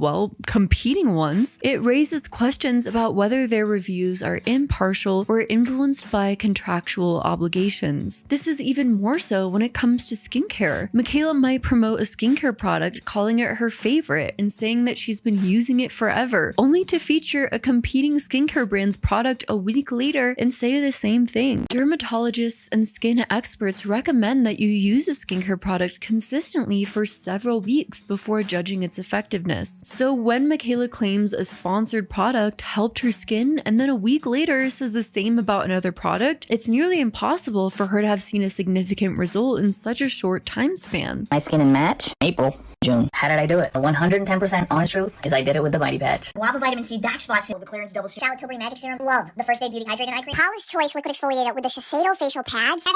competing ones, it raises questions about whether their reviews are impartial or influenced by contractual obligations. This is even more so when it comes to skincare. Mikayla might promote a skincare product, calling it her favorite and saying that she's been using it forever, only to feature a competing skincare brand's product a week later and say the same thing. Dermatologists and and skin experts recommend that you use a skincare product consistently for several weeks before judging its effectiveness. So when Mikayla claims a sponsored product helped her skin and then a week later says the same about another product, it's nearly impossible for her to have seen a significant result in such a short time span. My skin and match, April, June. How did I do it? 110% honest truth is I did it with the Mighty Patch. Lava Vitamin C Dark Spot Serum, the Clearance Double Super, Tilbury Magic Serum, Love, the First Aid Beauty Hydrating Eye Cream, Paula's Choice Liquid Exfoliator with the Shiseido Facial Pads.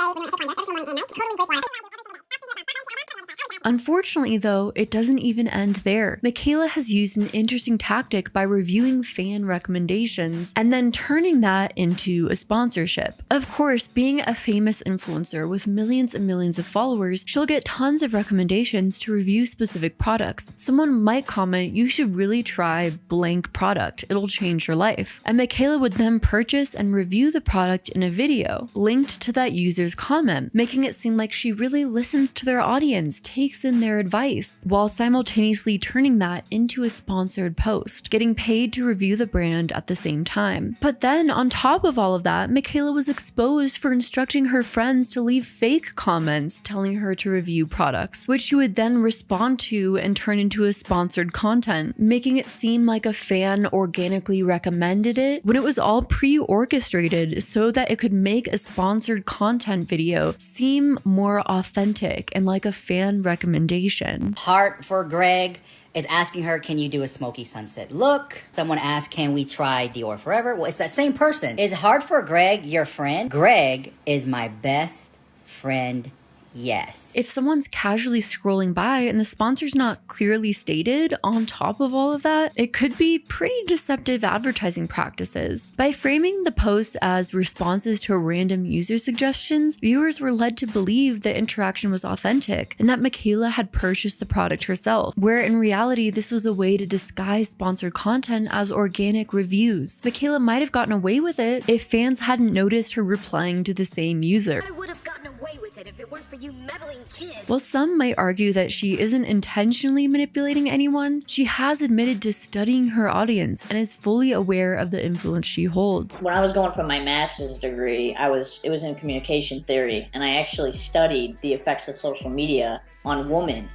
Unfortunately though, it doesn't even end there. Mikayla has used an interesting tactic by reviewing fan recommendations and then turning that into a sponsorship. Of course, being a famous influencer with millions and millions of followers, she'll get tons of recommendations to review specific products. Someone might comment, "You should really try blank product, it'll change your life." And Mikayla would then purchase and review the product in a video, linked to that user's comment, making it seem like she really listens to their audience, takes in their advice, while simultaneously turning that into a sponsored post, getting paid to review the brand at the same time. But then on top of all of that, Mikayla was exposed for instructing her friends to leave fake comments telling her to review products, which she would then respond to and turn into a sponsored content, making it seem like a fan organically recommended it when it was all pre-orchestrated so that it could make a sponsored content video seem more authentic and like a fan recommendation. Heart for Greg is asking her, "Can you do a smoky sunset look?" Someone asked, "Can we try Dior Forever?" Well, it's that same person. Is Heart for Greg your friend? Greg is my best friend. Yes. If someone's casually scrolling by and the sponsor's not clearly stated on top of all of that, it could be pretty deceptive advertising practices. By framing the post as responses to random user suggestions, viewers were led to believe the interaction was authentic and that Mikayla had purchased the product herself, where in reality this was a way to disguise sponsored content as organic reviews. Mikayla might have gotten away with it if fans hadn't noticed her replying to the same user. I would have gotten away with it if it weren't for you meddling kid. While some might argue that she isn't intentionally manipulating anyone, she has admitted to studying her audience and is fully aware of the influence she holds. When I was going for my master's degree, it was in communication theory, and I actually studied the effects of social media on women.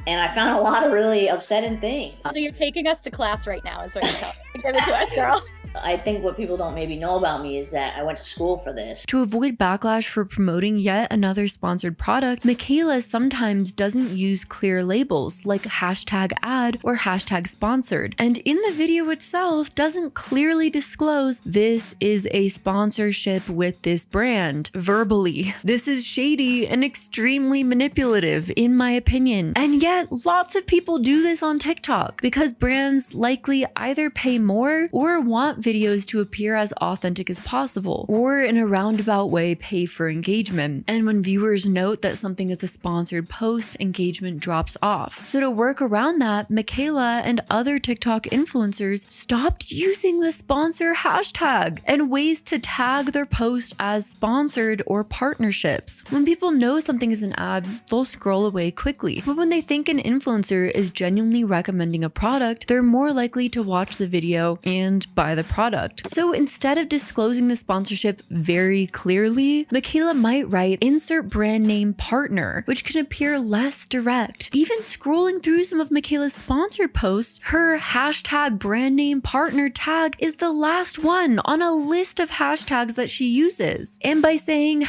And I found a lot of really upsetting things. So you're taking us to class right now is what you're telling me. Give it to us, girl. I think what people don't maybe know about me is that I went to school for this. To avoid backlash for promoting yet another sponsored product, Mikayla sometimes doesn't use clear labels like #ad or #sponsored, and in the video itself doesn't clearly disclose this is a sponsorship with this brand verbally. This is shady and extremely manipulative in my opinion, and yet lots of people do this on TikTok because brands likely either pay more or want videos to appear as authentic as possible, or in a roundabout way pay for engagement. And when viewers note that something is a sponsored post, engagement drops off. So to work around that, Mikayla and other TikTok influencers stopped using the sponsor hashtag and ways to tag their post as sponsored or partnerships. When people know something is an ad, they'll scroll away quickly. But when they think an influencer is genuinely recommending a product, they're more likely to watch the video and buy the product. So instead of disclosing the sponsorship very clearly, Mikayla might write insert brand name partner, which can appear less direct. Even scrolling through some of Mikayla's sponsored posts, her brand name partner tag is the last one on a list of hashtags that she uses. And by saying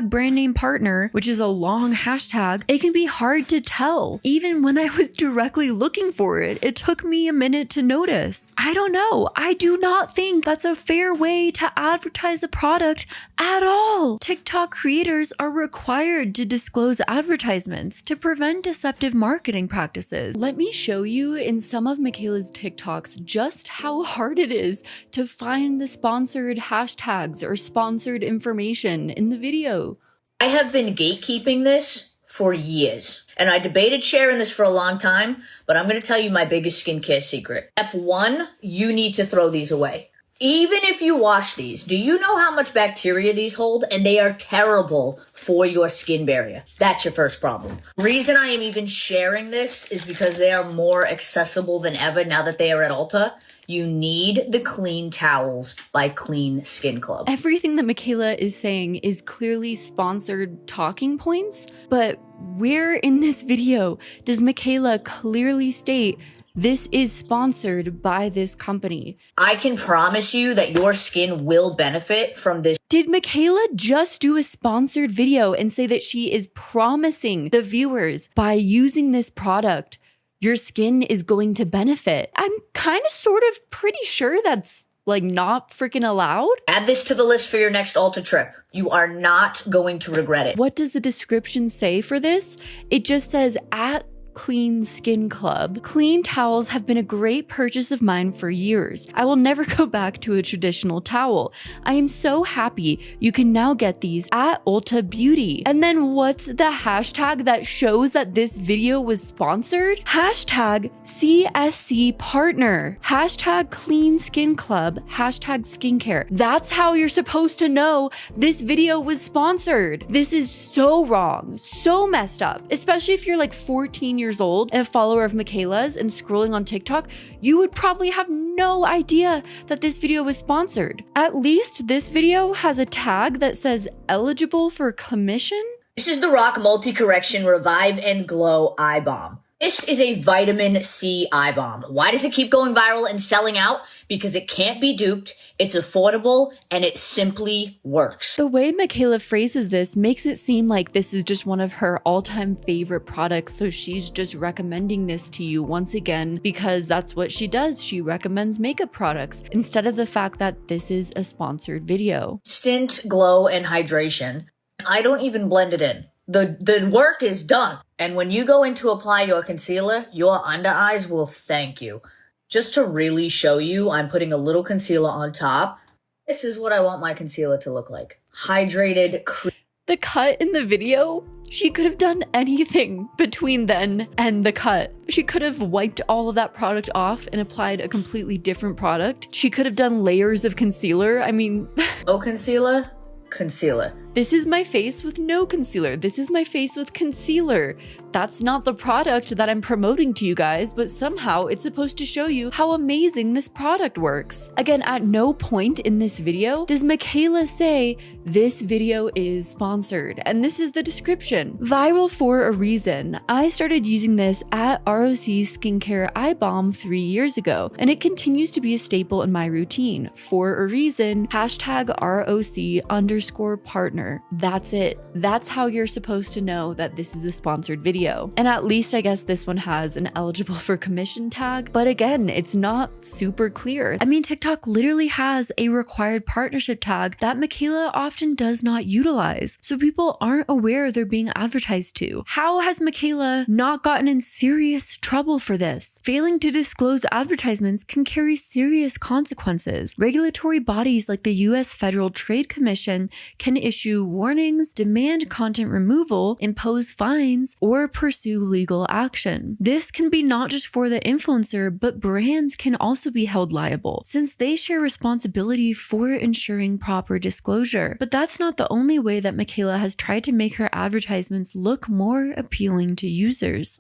brand name partner, which is a long hashtag, it can be hard to tell. Even when I was directly looking for it, it took me a minute to notice. I don't know. I do not think that's a fair way to advertise a product at all. TikTok creators are required to disclose advertisements to prevent deceptive marketing practices. Let me show you in some of Mikayla's TikToks just how hard it is to find the sponsored hashtags or sponsored information in the video. I have been gatekeeping this for years, and I debated sharing this for a long time, but I'm going to tell you my biggest skincare secret. Step 1, you need to throw these away. Even if you wash these, do you know how much bacteria these hold? And they are terrible for your skin barrier. That's your first problem. The reason I am even sharing this is because they are more accessible than ever now that they are at Ulta. You need the Clean Towels by Clean Skin Club. Everything that Mikayla is saying is clearly sponsored talking points, but where in this video does Mikayla clearly state this is sponsored by this company? I can promise you that your skin will benefit from this. Did Mikayla just do a sponsored video and say that she is promising the viewers by using this product, your skin is going to benefit? I'm kind of sort of pretty sure that's like not freaking allowed. Add this to the list for your next Ulta trip. You are not going to regret it. What does the description say for this? It just says at Clean Skin Club. Clean towels have been a great purchase of mine for years. I will never go back to a traditional towel. I am so happy you can now get these at Ulta Beauty. And then what's the hashtag that shows that this video was sponsored? Hashtag CSC partner. Hashtag Clean Skin Club. Hashtag skincare. That's how you're supposed to know this video was sponsored. This is so wrong, so messed up, especially if you're like 14 years old and a follower of Mikayla's and scrolling on TikTok, you would probably have no idea that this video was sponsored. At least this video has a tag that says eligible for commission. This is the Rock Multi-Correction Revive and Glow Eye Balm. This is a vitamin C eye balm. Why does it keep going viral and selling out? Because it can't be duped, it's affordable, and it simply works. The way Mikayla phrases this makes it seem like this is just one of her all-time favorite products, so she's just recommending this to you once again because that's what she does. She recommends makeup products instead of the fact that this is a sponsored video. Instant glow and hydration. I don't even blend it in. The work is done. And when you go in to apply your concealer, your under eyes will thank you. Just to really show you, I'm putting a little concealer on top. This is what I want my concealer to look like. Hydrated. The cut in the video, she could have done anything between then and the cut. She could have wiped all of that product off and applied a completely different product. She could have done layers of concealer. I mean... Oh, concealer? Concealer. This is my face with no concealer. This is my face with concealer. That's not the product that I'm promoting to you guys, but somehow it's supposed to show you how amazing this product works. Again, at no point in this video does Mikayla say this video is sponsored, and this is the description. Viral for a reason. I started using this at ROC Skincare Eye Balm 3 years ago, and it continues to be a staple in my routine. For a reason, hashtag ROC_partner. That's it. That's how you're supposed to know that this is a sponsored video. And at least I guess this one has an eligible for commission tag, but again, it's not super clear. I mean, TikTok literally has a required partnership tag that Mikayla often does not utilize, so people aren't aware they're being advertised to. How has Mikayla not gotten in serious trouble for this? Failing to disclose advertisements can carry serious consequences. Regulatory bodies like the US Federal Trade Commission can issue warnings, demand content removal, impose fines, or pursue legal action. This can be not just for the influencer, but brands can also be held liable, since they share responsibility for ensuring proper disclosure. But that's not the only way that Mikayla has tried to make her advertisements look more appealing to users.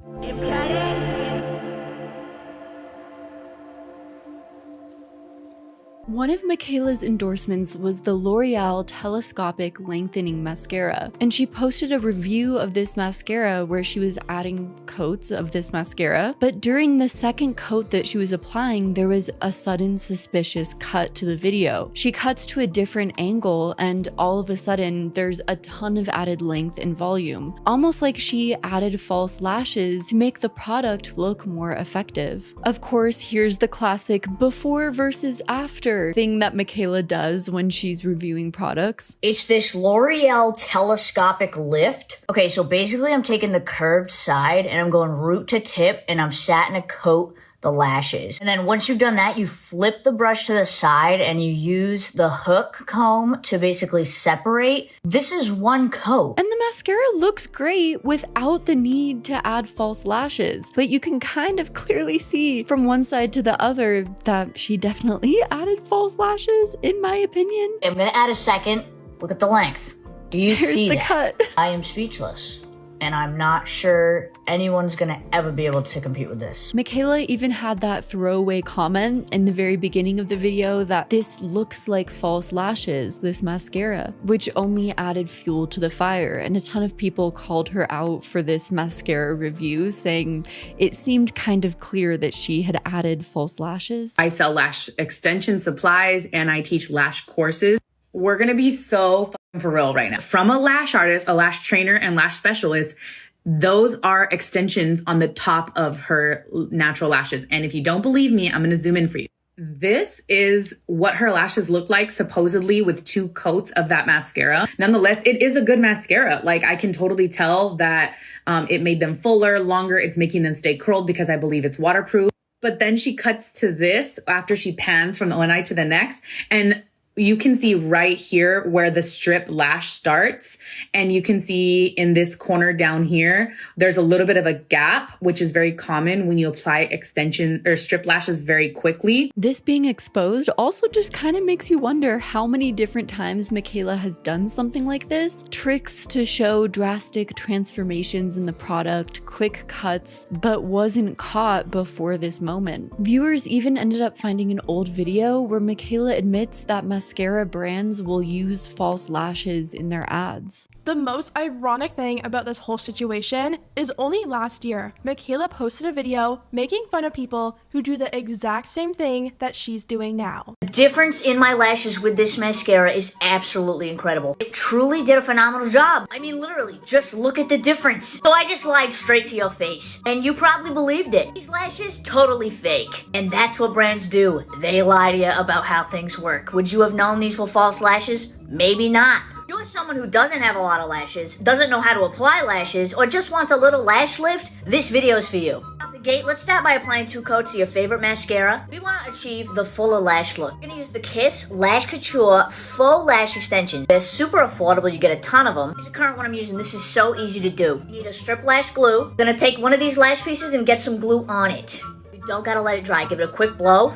One of Mikayla's endorsements was the L'Oreal Telescopic Lengthening Mascara, and she posted a review of this mascara where she was adding coats of this mascara, but during the second coat that she was applying, there was a sudden suspicious cut to the video. She cuts to a different angle, and all of a sudden, there's a ton of added length and volume, almost like she added false lashes to make the product look more effective. Of course, here's the classic before versus after thing that Mikayla does when she's reviewing products. It's this L'Oreal telescopic lift. Okay, so basically I'm taking the curved side and I'm going root to tip and I'm satting a coat the lashes. And then once you've done that, you flip the brush to the side and you use the hook comb to basically separate. This is one coat. And the mascara looks great without the need to add false lashes. But you can kind of clearly see from one side to the other that she definitely added false lashes, in my opinion. I'm gonna add a second. Look at the length. Do you see the that? cut. I am speechless. And I'm not sure anyone's gonna ever be able to compete with this. Mikayla even had that throwaway comment in the very beginning of the video that this looks like false lashes, this mascara, which only added fuel to the fire. And a ton of people called her out for this mascara review, saying it seemed kind of clear that she had added false lashes. I sell lash extension supplies and I teach lash courses. We're gonna be so fucking for real right now. From a lash artist, a lash trainer, and lash specialist, those are extensions on the top of her natural lashes. And if you don't believe me, I'm gonna zoom in for you. This is what her lashes look like, supposedly with 2 coats of that mascara. Nonetheless, it is a good mascara. Like, I can totally tell that it made them fuller, longer. It's making them stay curled because I believe it's waterproof. But then she cuts to this after she pans from one eye to the next, and you can see right here where the strip lash starts. And you can see in this corner down here, there's a little bit of a gap, which is very common when you apply extension or strip lashes very quickly. This being exposed also just kind of makes you wonder how many different times Mikayla has done something like this. Tricks to show drastic transformations in the product, quick cuts, but wasn't caught before this moment. Viewers even ended up finding an old video where Mikayla admits that mascara brands will use false lashes in their ads. The most ironic thing about this whole situation is only last year, Mikayla posted a video making fun of people who do the exact same thing that she's doing now. The difference in my lashes with this mascara is absolutely incredible. It truly did a phenomenal job. I mean, literally, just look at the difference. So I just lied straight to your face, and you probably believed it. These lashes, totally fake. And that's what brands do. They lie to you about how things work. Would you have known these were false lashes? Maybe not. You're someone who doesn't have a lot of lashes, doesn't know how to apply lashes, or just wants a little lash lift, this video is for you. Off the gate, let's start by applying 2 coats of your favorite mascara. We want to achieve the fuller lash look. We're going to use the Kiss Lash Couture Faux Lash Extensions. They're super affordable, you get a ton of them. This is the current one I'm using. This is so easy to do. You need a strip lash glue. We're going to take one of these lash pieces and get some glue on it. You don't got to let it dry. Give it a quick blow.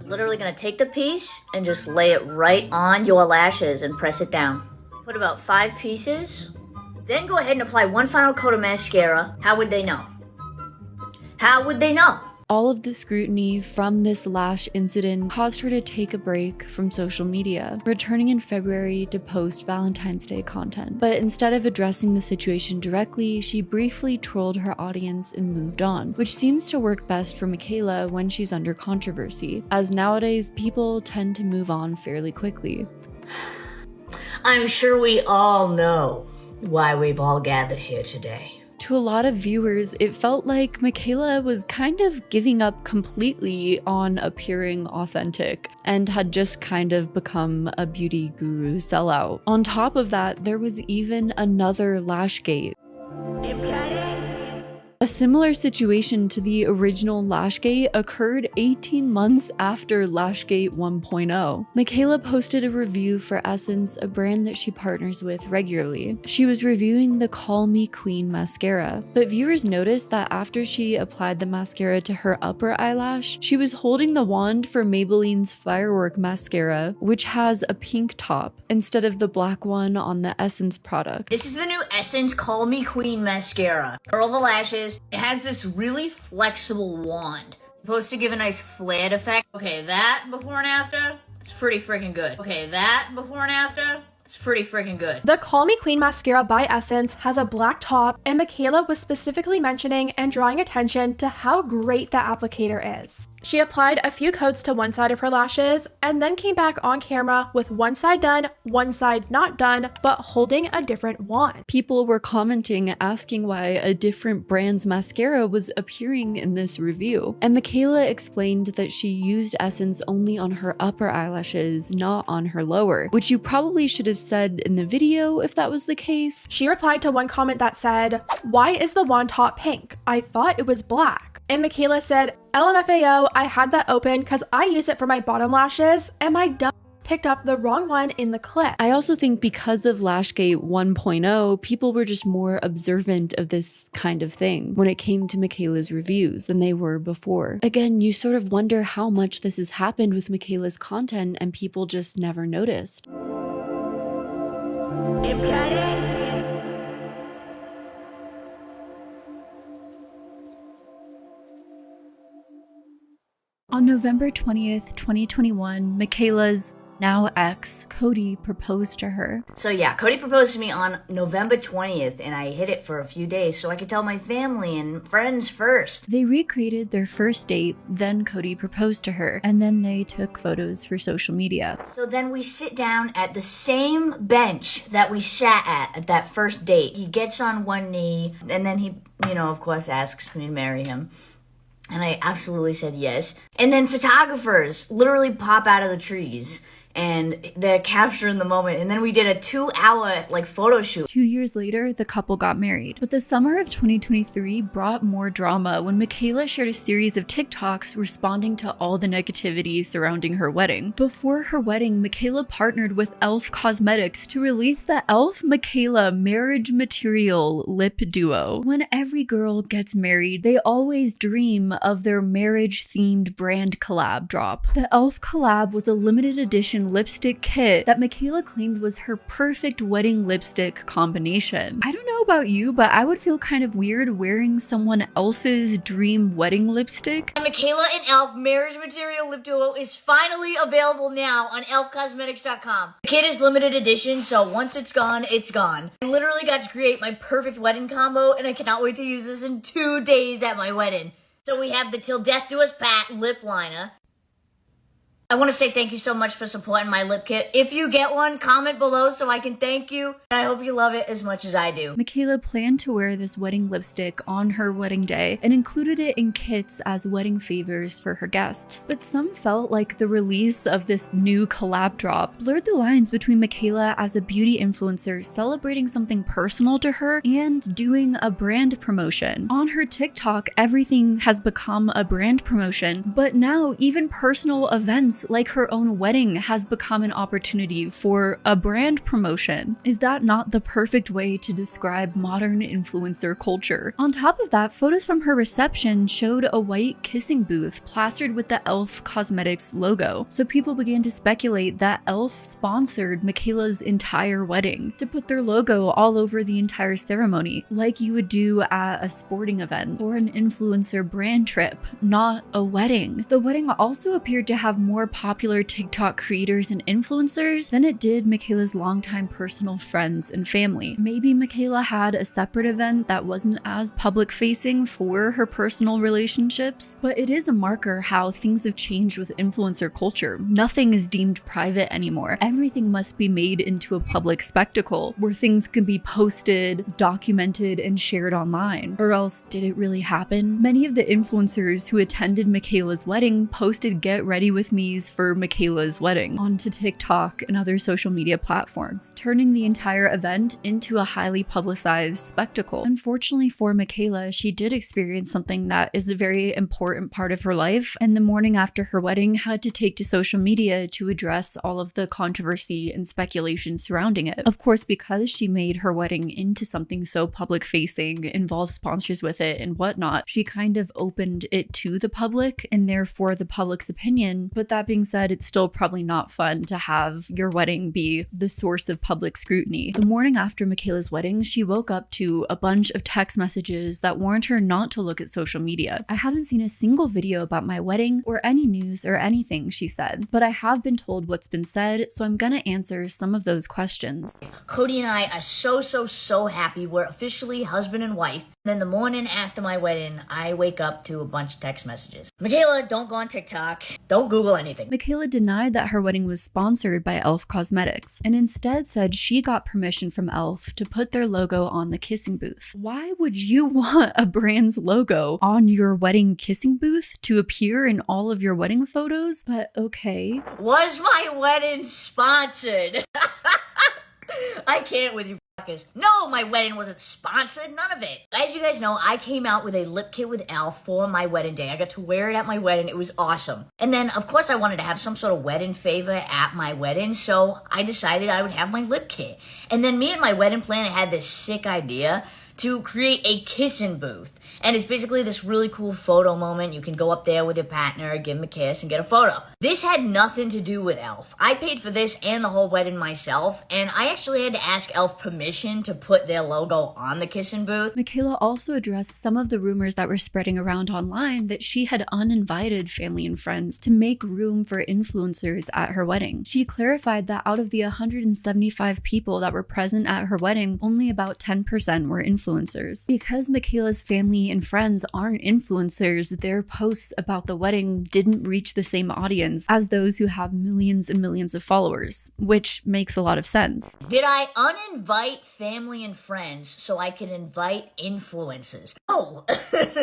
Literally gonna take the piece and just lay it right on your lashes and press it down. Put about 5 pieces. Then go ahead and apply 1 final coat of mascara. How would they know? How would they know? All of the scrutiny from this lash incident caused her to take a break from social media, returning in February to post Valentine's Day content. But instead of addressing the situation directly, she briefly trolled her audience and moved on, which seems to work best for Mikayla when she's under controversy, as nowadays people tend to move on fairly quickly. I'm sure we all know why we've all gathered here today. To a lot of viewers, it felt like Mikayla was kind of giving up completely on appearing authentic and had just kind of become a beauty guru sellout. On top of that, there was even another Lash Gate. A similar situation to the original Lash Gate occurred 18 months after Lash Gate 1.0. Mikayla posted a review for Essence, a brand that she partners with regularly. She was reviewing the Call Me Queen mascara, but viewers noticed that after she applied the mascara to her upper eyelash, she was holding the wand for Maybelline's Firework mascara, which has a pink top, instead of the black one on the Essence product. This is the new Essence Call Me Queen mascara. Curl the lashes. It has this really flexible wand. Supposed to give a nice flared effect. Okay, that before and after, it's pretty freaking good. Okay, that before and after, it's pretty freaking good. The Call Me Queen mascara by Essence has a black top, and Mikayla was specifically mentioning and drawing attention to how great that applicator is. She applied a few coats to one side of her lashes and then came back on camera with one side done, one side not done, but holding a different wand. People were commenting, asking why a different brand's mascara was appearing in this review. And Mikayla explained that she used Essence only on her upper eyelashes, not on her lower, which you probably should have said in the video if that was the case. She replied to one comment that said, "Why is the wand top pink? I thought it was black." And Mikayla said, LMFAO, I had that open because I use it for my bottom lashes and my dumb picked up the wrong one in the clip. I also think because of Lash Gate 1.0, people were just more observant of this kind of thing when it came to Mikayla's reviews than they were before. Again, you sort of wonder how much this has happened with Mikayla's content and people just never noticed. On November 20th, 2021, Mikayla's now ex, Cody, proposed to her. So yeah, Cody proposed to me on November 20th, and I hid it for a few days so I could tell my family and friends first. They recreated their first date, then Cody proposed to her, and then they took photos for social media. So then we sit down at the same bench that we sat at that first date. He gets on one knee, and then he, of course asks me to marry him. And I absolutely said yes. And then photographers literally pop out of the trees and they're capturing the moment. And then we did a 2-hour photo shoot. 2 years later, the couple got married. But the summer of 2023 brought more drama when Mikayla shared a series of TikToks responding to all the negativity surrounding her wedding. Before her wedding, Mikayla partnered with e.l.f. Cosmetics to release the e.l.f. Mikayla Marriage Material Lip Duo. When every girl gets married, they always dream of their marriage-themed brand collab drop. The e.l.f. collab was a limited edition lipstick kit that Mikayla claimed was her perfect wedding lipstick combination. I don't know about you, but I would feel kind of weird wearing someone else's dream wedding lipstick. Mikayla and e.l.f. Marriage Material Lip Duo is finally available now on elfcosmetics.com. The kit is limited edition, so once it's gone, it's gone. I literally got to create my perfect wedding combo, and I cannot wait to use this in 2 days at my wedding. So we have the Till Death Do Us Part lip liner. I want to say thank you so much for supporting my lip kit. If you get one, comment below so I can thank you. I hope you love it as much as I do. Mikayla planned to wear this wedding lipstick on her wedding day and included it in kits as wedding favors for her guests. But some felt like the release of this new collab drop blurred the lines between Mikayla as a beauty influencer celebrating something personal to her and doing a brand promotion. On her TikTok, everything has become a brand promotion, but now even personal events like her own wedding has become an opportunity for a brand promotion. Is that not the perfect way to describe modern influencer culture? On top of that, photos from her reception showed a white kissing booth plastered with the e.l.f. Cosmetics logo. So people began to speculate that e.l.f. sponsored Mikayla's entire wedding to put their logo all over the entire ceremony, like you would do at a sporting event or an influencer brand trip, not a wedding. The wedding also appeared to have more popular TikTok creators and influencers than it did Mikayla's longtime personal friends and family. Maybe Mikayla had a separate event that wasn't as public facing for her personal relationships, but it is a marker how things have changed with influencer culture. Nothing is deemed private anymore. Everything must be made into a public spectacle where things can be posted, documented, and shared online. Or else, did it really happen? Many of the influencers who attended Mikayla's wedding posted "Get ready with me" for Mikayla's wedding onto TikTok and other social media platforms, turning the entire event into a highly publicized spectacle. Unfortunately for Mikayla, she did experience something that is a very important part of her life, and the morning after her wedding had to take to social media to address all of the controversy and speculation surrounding it. Of course, because she made her wedding into something so public facing, involved sponsors with it and whatnot, she kind of opened it to the public and therefore the public's opinion. But that being said, it's still probably not fun to have your wedding be the source of public scrutiny. The morning after Mikayla's wedding, she woke up to a bunch of text messages that warned her not to look at social media. "I haven't seen a single video about my wedding or any news or anything," she said, "but I have been told what's been said, so I'm gonna answer some of those questions." Cody and I are so happy we're officially husband and wife. And then the morning after my wedding, I wake up to a bunch of text messages. "Mikayla, don't go on TikTok. Don't Google anything." Mikayla denied that her wedding was sponsored by e.l.f. Cosmetics and instead said she got permission from e.l.f. to put their logo on the kissing booth. Why would you want a brand's logo on your wedding kissing booth to appear in all of your wedding photos? But okay. Was my wedding sponsored? I can't with you No, my wedding wasn't sponsored, none of it. As you guys know, I came out with a lip kit with e.l.f. for my wedding day. I got to wear it at my wedding. It was awesome. And then, of course, I wanted to have some sort of wedding favor at my wedding, so I decided I would have my lip kit. And then me and my wedding planner had this sick idea to create a kissing booth. And it's basically this really cool photo moment. You can go up there with your partner, give him a kiss, and get a photo. This had nothing to do with e.l.f. I paid for this and the whole wedding myself, and I actually had to ask e.l.f. permission to put their logo on the kissing booth. Mikayla also addressed some of the rumors that were spreading around online that she had uninvited family and friends to make room for influencers at her wedding. She clarified that out of the 175 people that were present at her wedding, only about 10% were influencers. Because Mikayla's family and friends aren't influencers, their posts about the wedding didn't reach the same audience as those who have millions and millions of followers, which makes a lot of sense. Did I uninvite family and friends so I could invite influencers? No.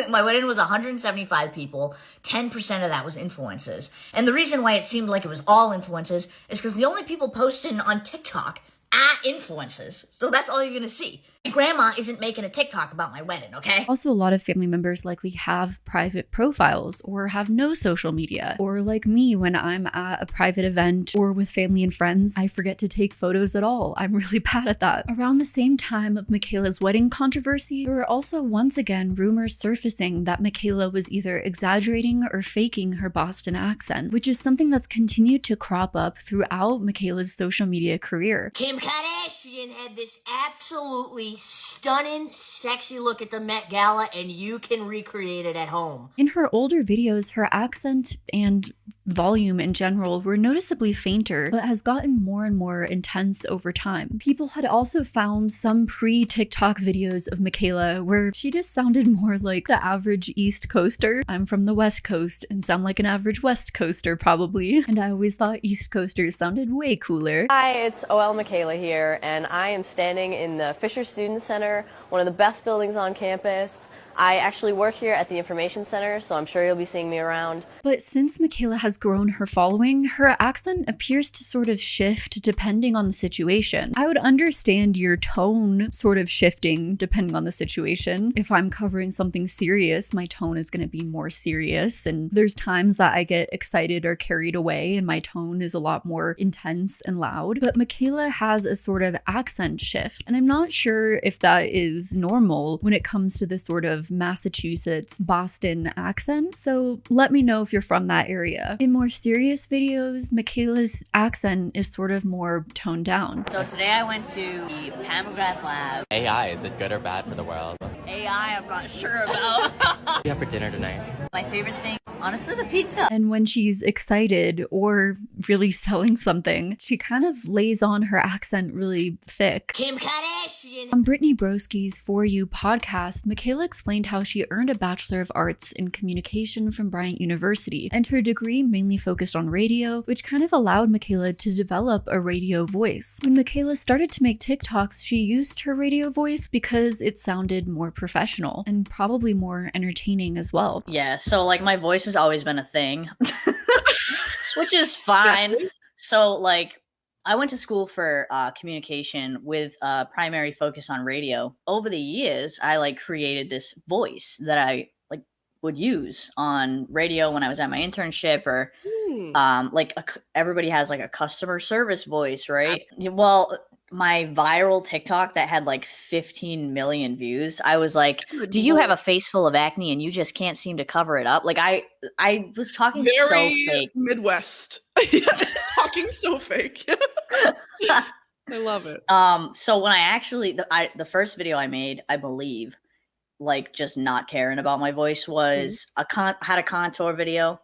My wedding was 175 people, 10% of that was influencers. And the reason why it seemed like it was all influencers is because the only people posting on TikTok are influencers. So that's all you're gonna see. My grandma isn't making a TikTok about my wedding, okay? Also, a lot of family members likely have private profiles or have no social media. Or like me, when I'm at a private event or with family and friends, I forget to take photos at all. I'm really bad at that. Around the same time of Mikayla's wedding controversy, there were also once again rumors surfacing that Mikayla was either exaggerating or faking her Boston accent, which is something that's continued to crop up throughout Mikayla's social media career. Kim Kardashian had this absolutely stunning, sexy look at the Met Gala, and you can recreate it at home. In her older videos, her accent and volume in general were noticeably fainter, but has gotten more and more intense over time. People had also found some pre-TikTok videos of Mikayla where she just sounded more like the average East Coaster. I'm from the West Coast and sound like an average West Coaster probably, and I always thought East Coasters sounded way cooler. Hi, it's OL Mikayla here, and I am standing in the Fisher Student Center, one of the best buildings on campus. I actually work here at the Information Center, so I'm sure you'll be seeing me around. But since Mikayla has grown her following, her accent appears to sort of shift depending on the situation. I would understand your tone sort of shifting depending on the situation. If I'm covering something serious, my tone is going to be more serious, and there's times that I get excited or carried away and my tone is a lot more intense and loud. But Mikayla has a sort of accent shift, and I'm not sure if that is normal when it comes to this sort of Massachusetts, Boston accent, so let me know if you're from that area. In more serious videos, Mikayla's accent is sort of more toned down. So today I went to the Pomegranate Lab. AI, is it good or bad for the world? AI, I'm not sure about. What do you have for dinner tonight? My favorite thing, honestly, the pizza. And when she's excited or really selling something, she kind of lays on her accent really thick. Kim Kardashian. On Brittany Broski's For You podcast, Mikayla explained how she earned a Bachelor of Arts in Communication from Bryant University, and her degree mainly focused on radio, which kind of allowed Mikayla to develop a radio voice. When Mikayla started to make TikToks, she used her radio voice because it sounded more professional and probably more entertaining as well. Yeah, so like my voice has always been a thing, which is fine. So like I went to school for communication with a primary focus on radio. Over the years, I like created this voice that I like would use on radio when I was at my internship, or everybody has like a customer service voice, right? Well, my viral TikTok that had like 15 million views, I was like, do you have a face full of acne and you just can't seem to cover it up? Like I was talking so fake. Midwest. Talking so fake. I love it. So when I actually, the first video I made, I believe, like just not caring about my voice, was had a contour video.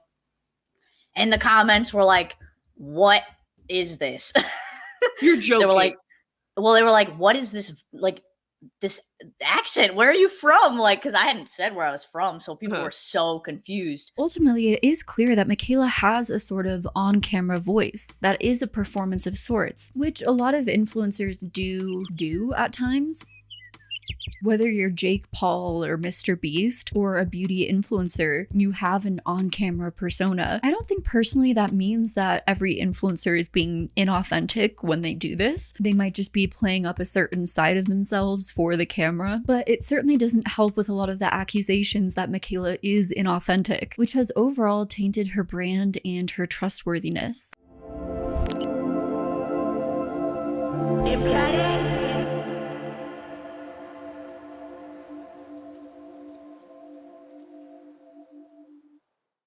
And the comments were like, what is this? You're joking. They were like, what is this, like, this accent? Where are you from? Like, because I hadn't said where I was from, so people were so confused. Ultimately, it is clear that Mikayla has a sort of on-camera voice that is a performance of sorts, which a lot of influencers do at times. Whether you're Jake Paul or Mr. Beast or a beauty influencer, you have an on-camera persona. I don't think personally that means that every influencer is being inauthentic when they do this. They might just be playing up a certain side of themselves for the camera, but it certainly doesn't help with a lot of the accusations that Mikayla is inauthentic, which has overall tainted her brand and her trustworthiness.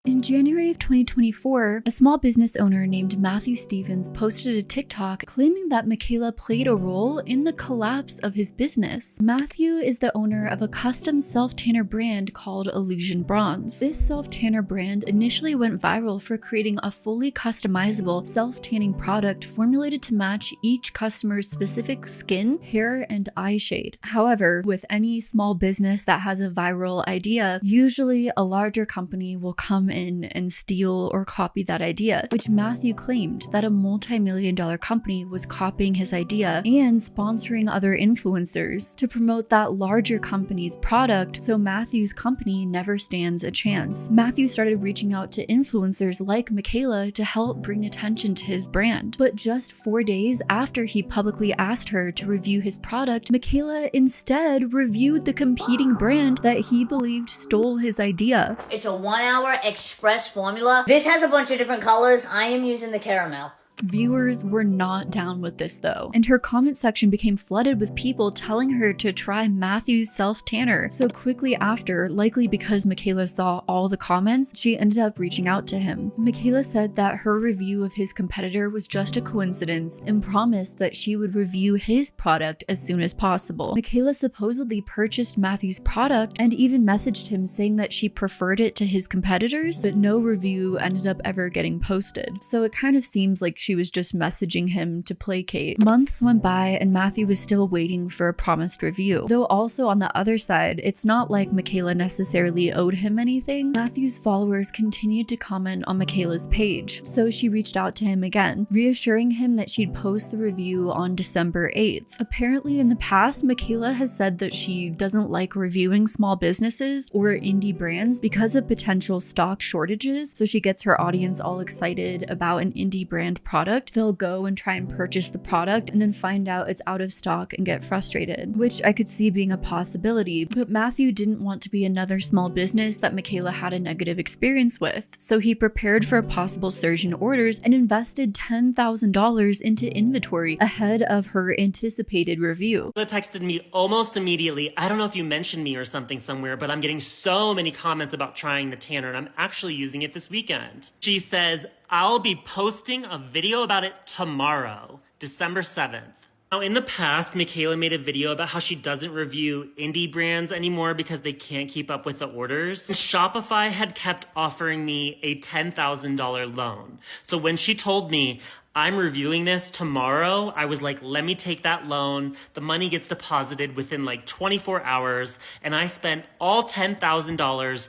In January of 2024, a small business owner named Matthew Stevens posted a TikTok claiming that Mikayla played a role in the collapse of his business. Matthew is the owner of a custom self-tanner brand called Illusion Bronze. This self-tanner brand initially went viral for creating a fully customizable self-tanning product formulated to match each customer's specific skin, hair, and eye shade. However, with any small business that has a viral idea, usually a larger company will come in and steal or copy that idea, which Matthew claimed that a multi-million-dollar company was copying his idea and sponsoring other influencers to promote that larger company's product, so Matthew's company never stands a chance. Matthew started reaching out to influencers like Mikayla to help bring attention to his brand, but just 4 days after he publicly asked her to review his product, Mikayla instead reviewed the competing brand that he believed stole his idea. It's a 1 hour express formula. This has a bunch of different colors. I am using the caramel. Viewers were not down with this though, and her comment section became flooded with people telling her to try Matthew's self-tanner. So quickly after, likely because Mikayla saw all the comments, she ended up reaching out to him. Mikayla said that her review of his competitor was just a coincidence and promised that she would review his product as soon as possible. Mikayla supposedly purchased Matthew's product and even messaged him saying that she preferred it to his competitors, but no review ended up ever getting posted. So it kind of seems like she was just messaging him to placate. Months went by and Matthew was still waiting for a promised review. Though also on the other side, it's not like Mikayla necessarily owed him anything. Matthew's followers continued to comment on Mikayla's page, so she reached out to him again, reassuring him that she'd post the review on December 8th. Apparently in the past, Mikayla has said that she doesn't like reviewing small businesses or indie brands because of potential stock shortages, so she gets her audience all excited about an indie brand product. They'll go and try and purchase the product and then find out it's out of stock and get frustrated, which I could see being a possibility. But Matthew didn't want to be another small business that Mikayla had a negative experience with, so he prepared for a possible surge in orders and invested $10,000 into inventory ahead of her anticipated review. Mikayla texted me almost immediately. I don't know if you mentioned me or something somewhere, but I'm getting so many comments about trying the tanner and I'm actually using it this weekend. She says, I'll be posting a video about it tomorrow, December 7th. Now, in the past, Mikayla made a video about how she doesn't review indie brands anymore because they can't keep up with the orders. Shopify had kept offering me a $10,000 loan. So when she told me, I'm reviewing this tomorrow, I was like, let me take that loan. The money gets deposited within like 24 hours, and I spent all $10,000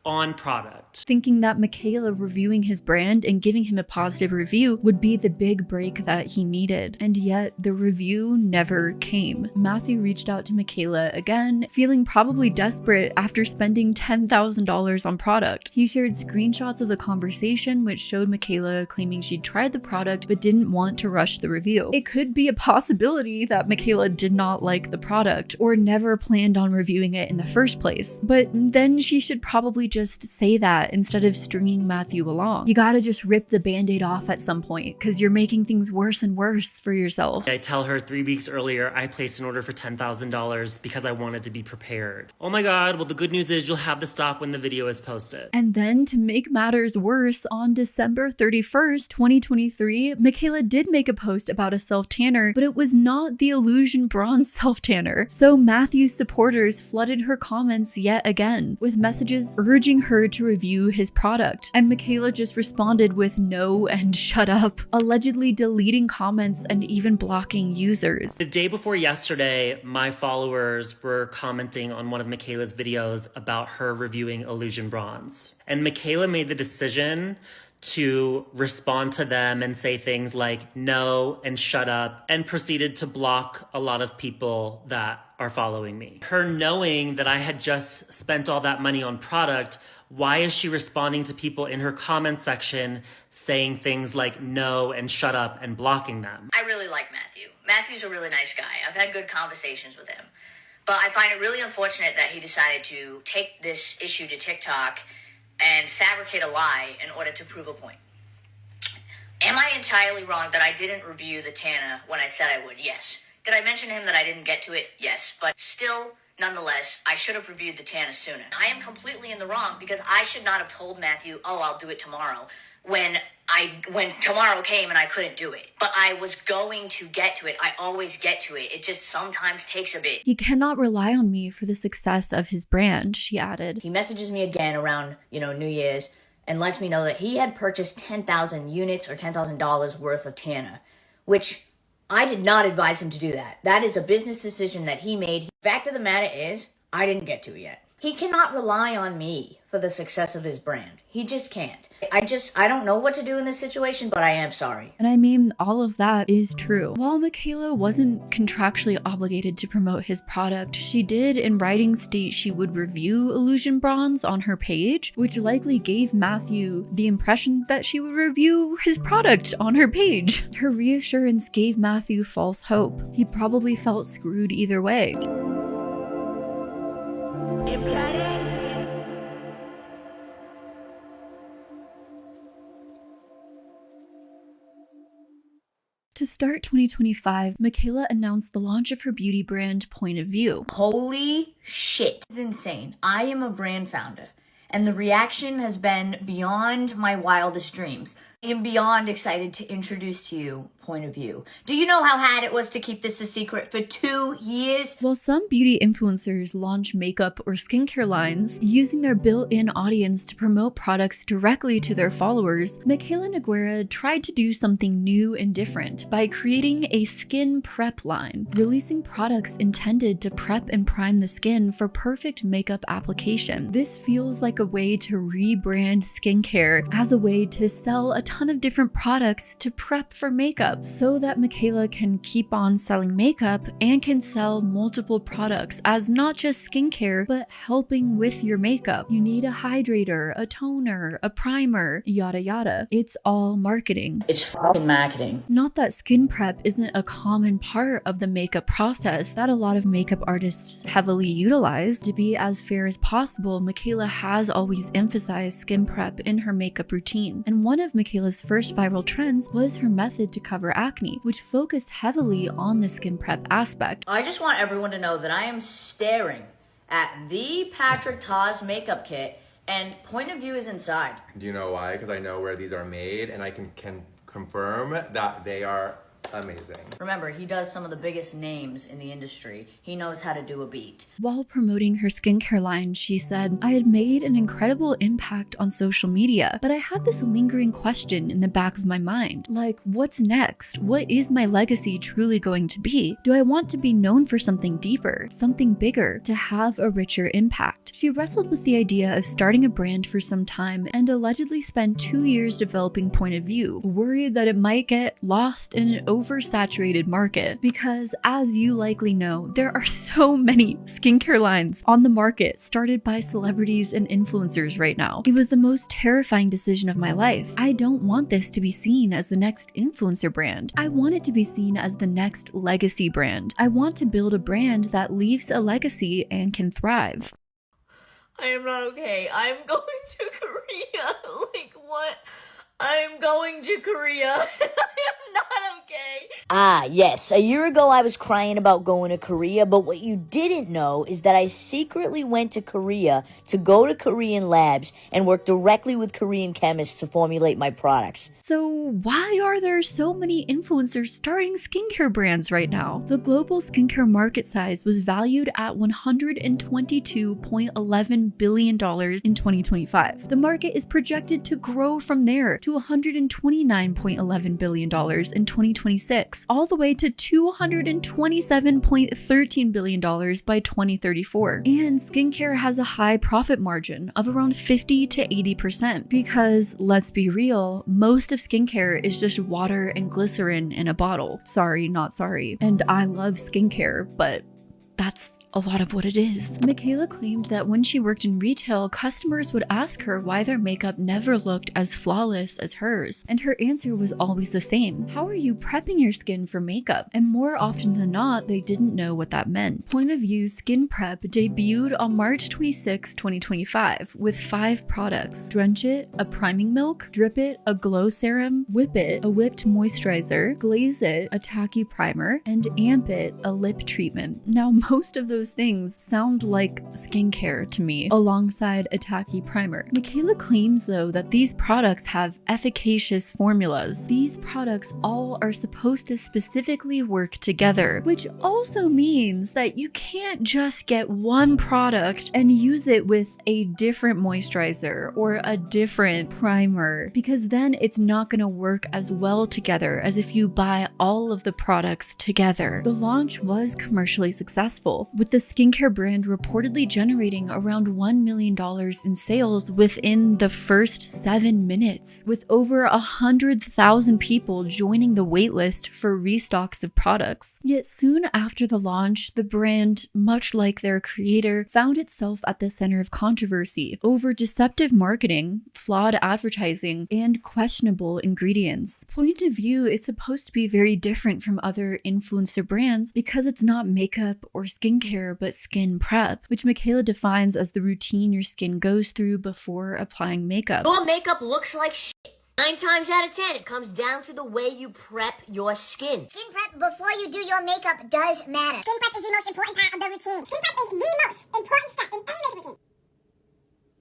on product. Thinking that Mikayla reviewing his brand and giving him a positive review would be the big break that he needed, and yet the review never came. Matthew reached out to Mikayla again, feeling probably desperate after spending $10,000 on product. He shared screenshots of the conversation which showed Mikayla claiming she'd tried the product but didn't want to rush the review. It could be a possibility that Mikayla did not like the product or never planned on reviewing it in the first place, but then she should probably just say that instead of stringing Matthew along. You gotta just rip the band-aid off at some point because you're making things worse and worse for yourself. I tell her 3 weeks earlier I placed an order for $10,000 because I wanted to be prepared. Oh my god, well the good news is you'll have the stock when the video is posted. And then to make matters worse, on December 31st, 2023, Mikayla did make a post about a self-tanner, but it was not the Illusion Bronze self-tanner. So Matthew's supporters flooded her comments yet again with messages urging her to review his product, and Mikayla just responded with no and shut up, allegedly deleting comments and even blocking users. The day before yesterday, my followers were commenting on one of Mikayla's videos about her reviewing Illusion Bronze. And Mikayla made the decision to respond to them and say things like no and shut up, and proceeded to block a lot of people that are following me. Her knowing that I had just spent all that money on product, why is she responding to people in her comment section saying things like no and shut up and blocking them? I really like Matthew. Matthew's a really nice guy. I've had good conversations with him. But I find it really unfortunate that he decided to take this issue to TikTok and fabricate a lie in order to prove a point. Am I entirely wrong that I didn't review the Tana when I said I would? Yes. Did I mention to him that I didn't get to it? Yes. But still, nonetheless, I should have reviewed the Tana sooner. I am completely in the wrong because I should not have told Matthew, oh, I'll do it tomorrow, when tomorrow came and I couldn't do it. But I was going to get to it. I always get to it. It just sometimes takes a bit. He cannot rely on me for the success of his brand, she added. He messages me again around, New Year's and lets me know that he had purchased 10,000 units or $10,000 worth of Tana, which I did not advise him to do that. That is a business decision that he made. Fact of the matter is, I didn't get to it yet. He cannot rely on me for the success of his brand. He just can't. I don't know what to do in this situation, but I am sorry. And I mean, all of that is true. While Mikayla wasn't contractually obligated to promote his product, she did in writing state she would review Illusion Bronze on her page, which likely gave Matthew the impression that she would review his product on her page. Her reassurance gave Matthew false hope. He probably felt screwed either way. To start 2025, Mikayla announced the launch of her beauty brand, Point of View. Holy shit. This is insane. I am a brand founder, and the reaction has been beyond my wildest dreams. I am beyond excited to introduce to you Point of View. Do you know how hard it was to keep this a secret for 2 years? While some beauty influencers launch makeup or skincare lines using their built-in audience to promote products directly to their followers, Mikayla Nogueira tried to do something new and different by creating a skin prep line, releasing products intended to prep and prime the skin for perfect makeup application. This feels like a way to rebrand skincare as a way to sell a ton of different products to prep for makeup, so that Mikayla can keep on selling makeup and can sell multiple products as not just skincare, but helping with your makeup. You need a hydrator, a toner, a primer, yada yada. It's all marketing. It's fucking marketing. Not that skin prep isn't a common part of the makeup process that a lot of makeup artists heavily utilize. To be as fair as possible, Mikayla has always emphasized skin prep in her makeup routine. And one of Mikayla's first viral trends was her method to cover acne, which focused heavily on the skin prep aspect. I just want everyone to know that I am staring at the Patrick Taz makeup kit, and Point of View is inside. Do you know why? Because I know where these are made, and I can confirm that they are amazing. Remember, he does some of the biggest names in the industry. He knows how to do a beat. While promoting her skincare line, she said, "I had made an incredible impact on social media, but I had this lingering question in the back of my mind. Like, what's next? What is my legacy truly going to be? Do I want to be known for something deeper, something bigger, to have a richer impact?" She wrestled with the idea of starting a brand for some time and allegedly spent 2 years developing Point of View, worried that it might get lost in an oversaturated market, because as you likely know, there are so many skincare lines on the market started by celebrities and influencers right now. It was the most terrifying decision of my life. I don't want this to be seen as the next influencer brand. I want it to be seen as the next legacy brand. I want to build a brand that leaves a legacy and can thrive. I am not okay. I'm going to Korea. Like, what? I'm going to Korea. I am not okay. Ah, yes. A year ago, I was crying about going to Korea, but what you didn't know is that I secretly went to Korea to go to Korean labs and work directly with Korean chemists to formulate my products. So why are there so many influencers starting skincare brands right now? The global skincare market size was valued at $122.11 billion in 2025. The market is projected to grow from there to $129.11 billion in 2026. products, all the way to $227.13 billion by 2034. And skincare has a high profit margin of around 50 to 80%, because let's be real, most of skincare is just water and glycerin in a bottle. Sorry, not sorry. And I love skincare, but that's a lot of what it is. Mikayla claimed that when she worked in retail, customers would ask her why their makeup never looked as flawless as hers, and her answer was always the same: how are you prepping your skin for makeup? And more often than not, they didn't know what that meant. Point of View Skin Prep debuted on March 26, 2025 with 5 products: Drench It, a priming milk; Drip It, a glow serum; Whip It, a whipped moisturizer; Glaze It, a tacky primer; and Amp It, a lip treatment. Now, most of those things sound like skincare to me, alongside a tacky primer. Mikayla claims, though, that these products have efficacious formulas. These products all are supposed to specifically work together, which also means that you can't just get one product and use it with a different moisturizer or a different primer, because then it's not going to work as well together as if you buy all of the products together. The launch was commercially successful, with the skincare brand reportedly generating around $1 million in sales within the first 7 minutes, with over 100,000 people joining the waitlist for restocks of products. Yet soon after the launch, the brand, much like their creator, found itself at the center of controversy over deceptive marketing, flawed advertising, and questionable ingredients. Point of View is supposed to be very different from other influencer brands because it's not makeup or skincare, but skin prep, which Mikayla defines as the routine your skin goes through before applying makeup. Your makeup looks like shit. 9 times out of 10, it comes down to the way you prep your skin. Skin prep before you do your makeup does matter. Skin prep is the most important part of the routine. Skin prep is the most important step in any makeup routine.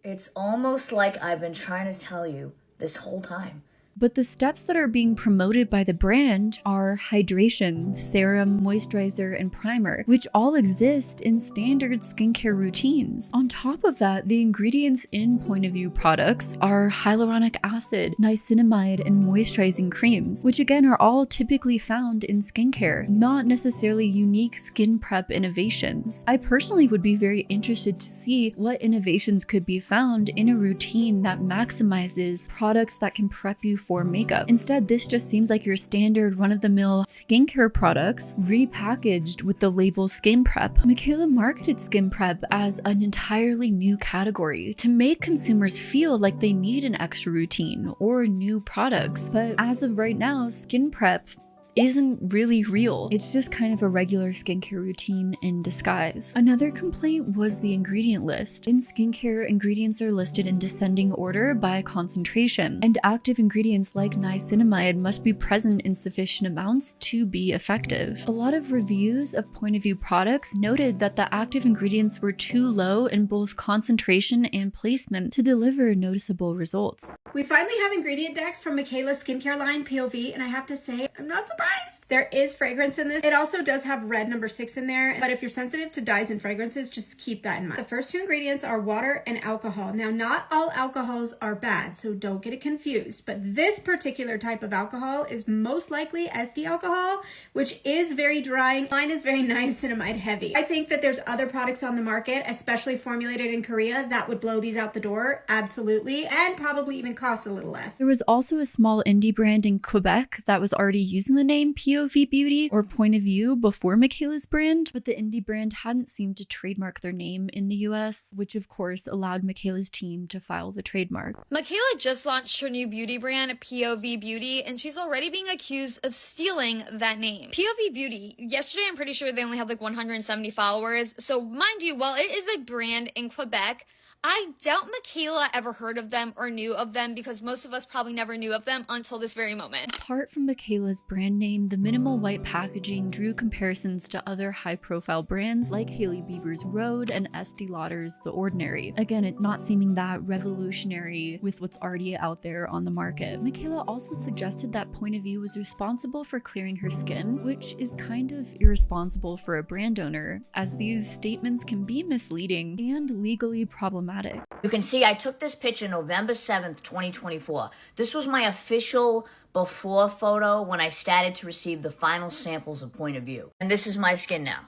It's almost like I've been trying to tell you this whole time. But the steps that are being promoted by the brand are hydration, serum, moisturizer, and primer, which all exist in standard skincare routines. On top of that, the ingredients in Point of View products are hyaluronic acid, niacinamide, and moisturizing creams, which again are all typically found in skincare, not necessarily unique skin prep innovations. I personally would be very interested to see what innovations could be found in a routine that maximizes products that can prep you for makeup. Instead, this just seems like your standard run-of-the-mill skincare products repackaged with the label skin prep. Mikayla marketed skin prep as an entirely new category to make consumers feel like they need an extra routine or new products. But as of right now, skin prep isn't really real. It's just kind of a regular skincare routine in disguise. Another complaint was the ingredient list. In skincare, ingredients are listed in descending order by concentration, and active ingredients like niacinamide must be present in sufficient amounts to be effective. A lot of reviews of Point of View products noted that the active ingredients were too low in both concentration and placement to deliver noticeable results. We finally have ingredient decks from Mikayla's skincare line, POV, and I have to say, I'm not surprised. There is fragrance in this. It also does have red number 6 in there, but if you're sensitive to dyes and fragrances, just keep that in mind. The first 2 ingredients are water and alcohol. Now, not all alcohols are bad, so don't get it confused, but this particular type of alcohol is most likely SD alcohol, which is very drying. Mine is very niacinamide heavy. I think that there's other products on the market, especially formulated in Korea, that would blow these out the door, absolutely, and probably even cost a little less. There was also a small indie brand in Quebec that was already using the name POV Beauty or Point of View before Mikayla's brand, but the indie brand hadn't seemed to trademark their name in the US, which of course allowed Mikayla's team to file the trademark. Mikayla just launched her new beauty brand, POV Beauty, and she's already being accused of stealing that name. POV Beauty, yesterday I'm pretty sure they only had like 170 followers, so mind you, while it is a brand in Quebec, I doubt Mikayla ever heard of them or knew of them because most of us probably never knew of them until this very moment. Apart from Mikayla's brand name, the minimal white packaging drew comparisons to other high-profile brands like Hailey Bieber's Rhode and Estee Lauder's The Ordinary. Again, it not seeming that revolutionary with what's already out there on the market. Mikayla also suggested that Point of View was responsible for clearing her skin, which is kind of irresponsible for a brand owner, as these statements can be misleading and legally problematic. You can see I took this picture November 7th, 2024. This was my official before photo when I started to receive the final samples of point of view. And this is my skin now.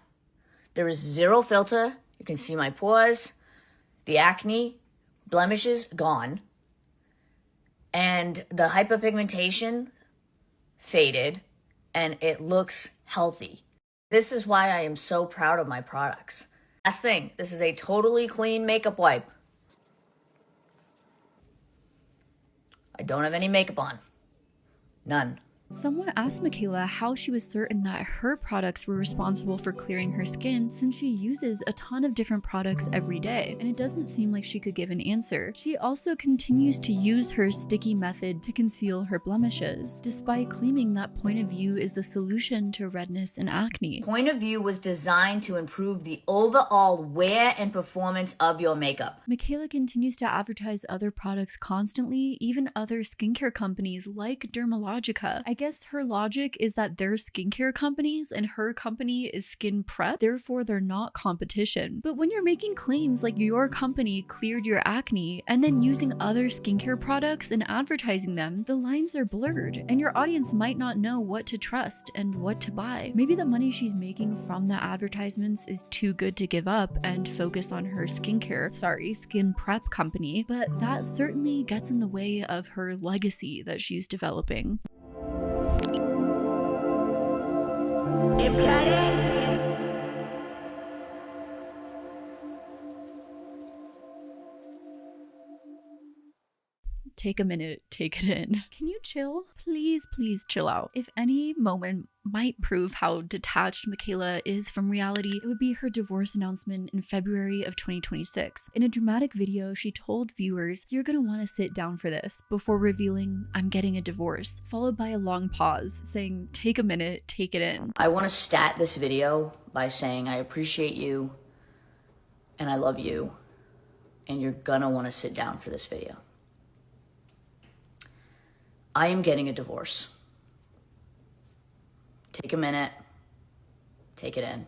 There is zero filter. You can see my pores, the acne, blemishes gone, and the hyperpigmentation faded, and it looks healthy. This is why I am so proud of my products. Last thing, this is a totally clean makeup wipe. I don't have any makeup on. None. Someone asked Mikayla how she was certain that her products were responsible for clearing her skin since she uses a ton of different products every day, and it doesn't seem like she could give an answer. She also continues to use her sticky method to conceal her blemishes, despite claiming that point of view is the solution to redness and acne. Point of view was designed to improve the overall wear and performance of your makeup. Mikayla continues to advertise other products constantly, even other skincare companies like Dermalogica. I guess her logic is that they're skincare companies and her company is skin prep, therefore they're not competition. But when you're making claims like your company cleared your acne and then using other skincare products and advertising them, the lines are blurred and your audience might not know what to trust and what to buy. Maybe the money she's making from the advertisements is too good to give up and focus on her skin prep company, but that certainly gets in the way of her legacy that she's developing. Take a minute, take it in. Can you chill? Please, please chill out. If any moment might prove how detached Mikayla is from reality, it would be her divorce announcement in February of 2026. In a dramatic video, she told viewers, "You're gonna want to sit down for this," before revealing, "I'm getting a divorce," followed by a long pause, saying, "Take a minute, take it in." I want to start this video by saying I appreciate you and I love you, and you're gonna want to sit down for this video. I am getting a divorce. Take a minute, take it in.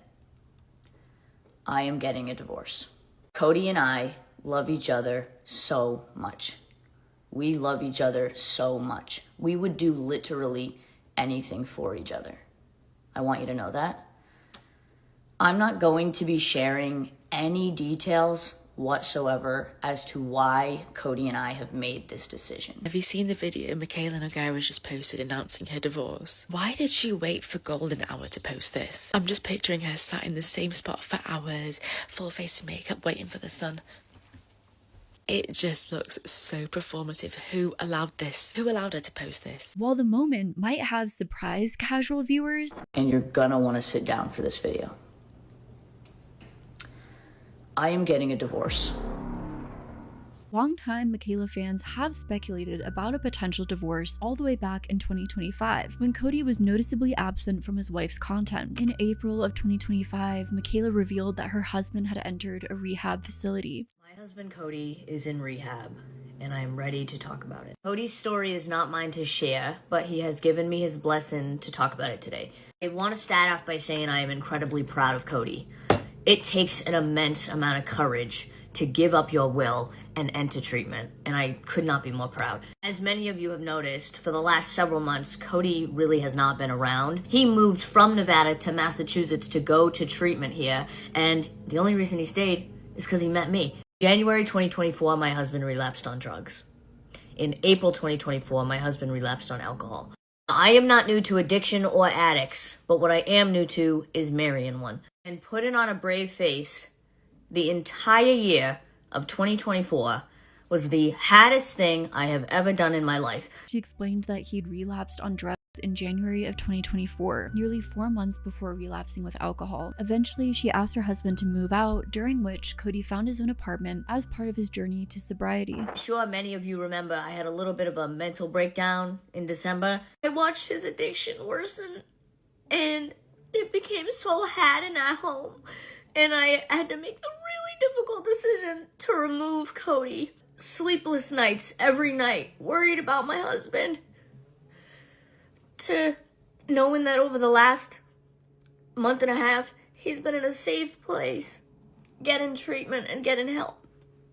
I am getting a divorce. Cody and I love each other so much. We love each other so much. We would do literally anything for each other. I want you to know that. I'm not going to be sharing any details whatsoever as to why Cody and I have made this decision. Have you seen the video Mikayla Nogueira just posted announcing her divorce? Why did she wait for golden hour to post this? I'm just picturing her sat in the same spot for hours, full face of makeup, waiting for the sun. It just looks so performative. Who allowed this? Who allowed her to post this? While the moment might have surprised casual viewers, and you're gonna want to sit down for this video. I am getting a divorce. longtime Mikayla fans have speculated about a potential divorce all the way back in 2025, when Cody was noticeably absent from his wife's content. In April of 2025, Mikayla revealed that her husband had entered a rehab facility. My husband Cody is in rehab, and I am ready to talk about it. Cody's story is not mine to share, but he has given me his blessing to talk about it today. I want to start off by saying I am incredibly proud of Cody. It takes an immense amount of courage to give up your will and enter treatment, and I could not be more proud. As many of you have noticed, for the last several months, Cody really has not been around. He moved from Nevada to Massachusetts to go to treatment here, and the only reason he stayed is because he met me. January 2024, my husband relapsed on drugs. In April 2024, my husband relapsed on alcohol. I am not new to addiction or addicts, but what I am new to is marrying one. And putting on a brave face the entire year of 2024 was the hardest thing I have ever done in my life. She explained that he'd relapsed on drugs in January of 2024, nearly 4 months before relapsing with alcohol. Eventually, she asked her husband to move out, during which Cody found his own apartment as part of his journey to sobriety. I'm sure many of you remember I had a little bit of a mental breakdown in December. I watched his addiction worsen, and it became so hard in our home, and I had to make the really difficult decision to remove Cody. Sleepless nights every night, worried about my husband, to knowing that over the last month and a half, he's been in a safe place, getting treatment and getting help.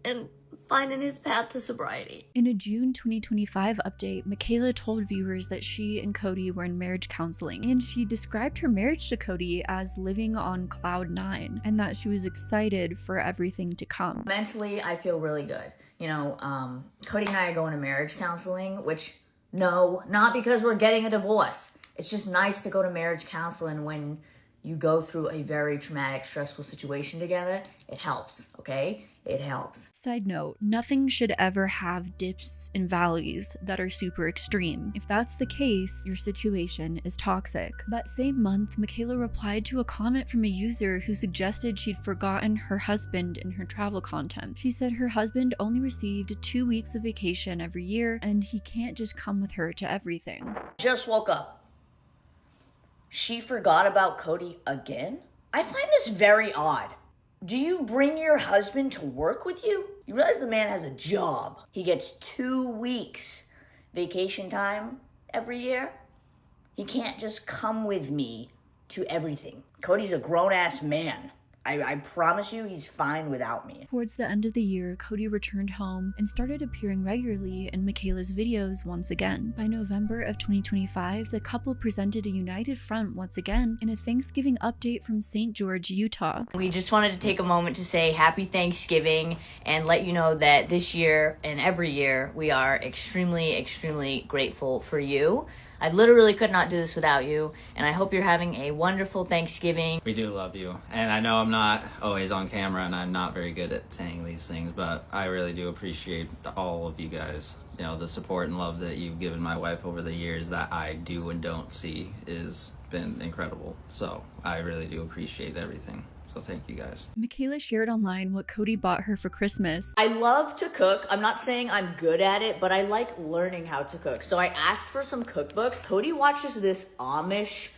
And finding his path to sobriety. In a June 2025 update, Mikayla told viewers that she and Cody were in marriage counseling, and she described her marriage to Cody as living on cloud 9, and that she was excited for everything to come. Mentally, I feel really good. You know, Cody and I are going to marriage counseling, which, no, not because we're getting a divorce. It's just nice to go to marriage counseling when you go through a very traumatic, stressful situation together. It helps, okay? It helps. Side note, nothing should ever have dips and valleys that are super extreme. If that's the case, your situation is toxic. That same month, Mikayla replied to a comment from a user who suggested she'd forgotten her husband in her travel content. She said her husband only received 2 weeks of vacation every year, and he can't just come with her to everything. Just woke up. She forgot about Cody again? I find this very odd. Do you bring your husband to work with you? You realize the man has a job. He gets 2 weeks vacation time every year. He can't just come with me to everything. Cody's a grown-ass man. I promise you he's fine without me. Towards the end of the year, Cody returned home and started appearing regularly in Mikayla's videos once again. By November of 2025, the couple presented a united front once again in a Thanksgiving update from St. George, Utah. We just wanted to take a moment to say happy Thanksgiving and let you know that this year and every year we are extremely, extremely grateful for you. I literally could not do this without you, and I hope you're having a wonderful Thanksgiving. We do love you, and I know I'm not always on camera and I'm not very good at saying these things, but I really do appreciate all of you guys. You know, the support and love that you've given my wife over the years that I do and don't see has been incredible. So I really do appreciate everything. So thank you guys. Mikayla shared online what Cody bought her for Christmas. I love to cook. I'm not saying I'm good at it, but I like learning how to cook. So I asked for some cookbooks. Cody watches this Amish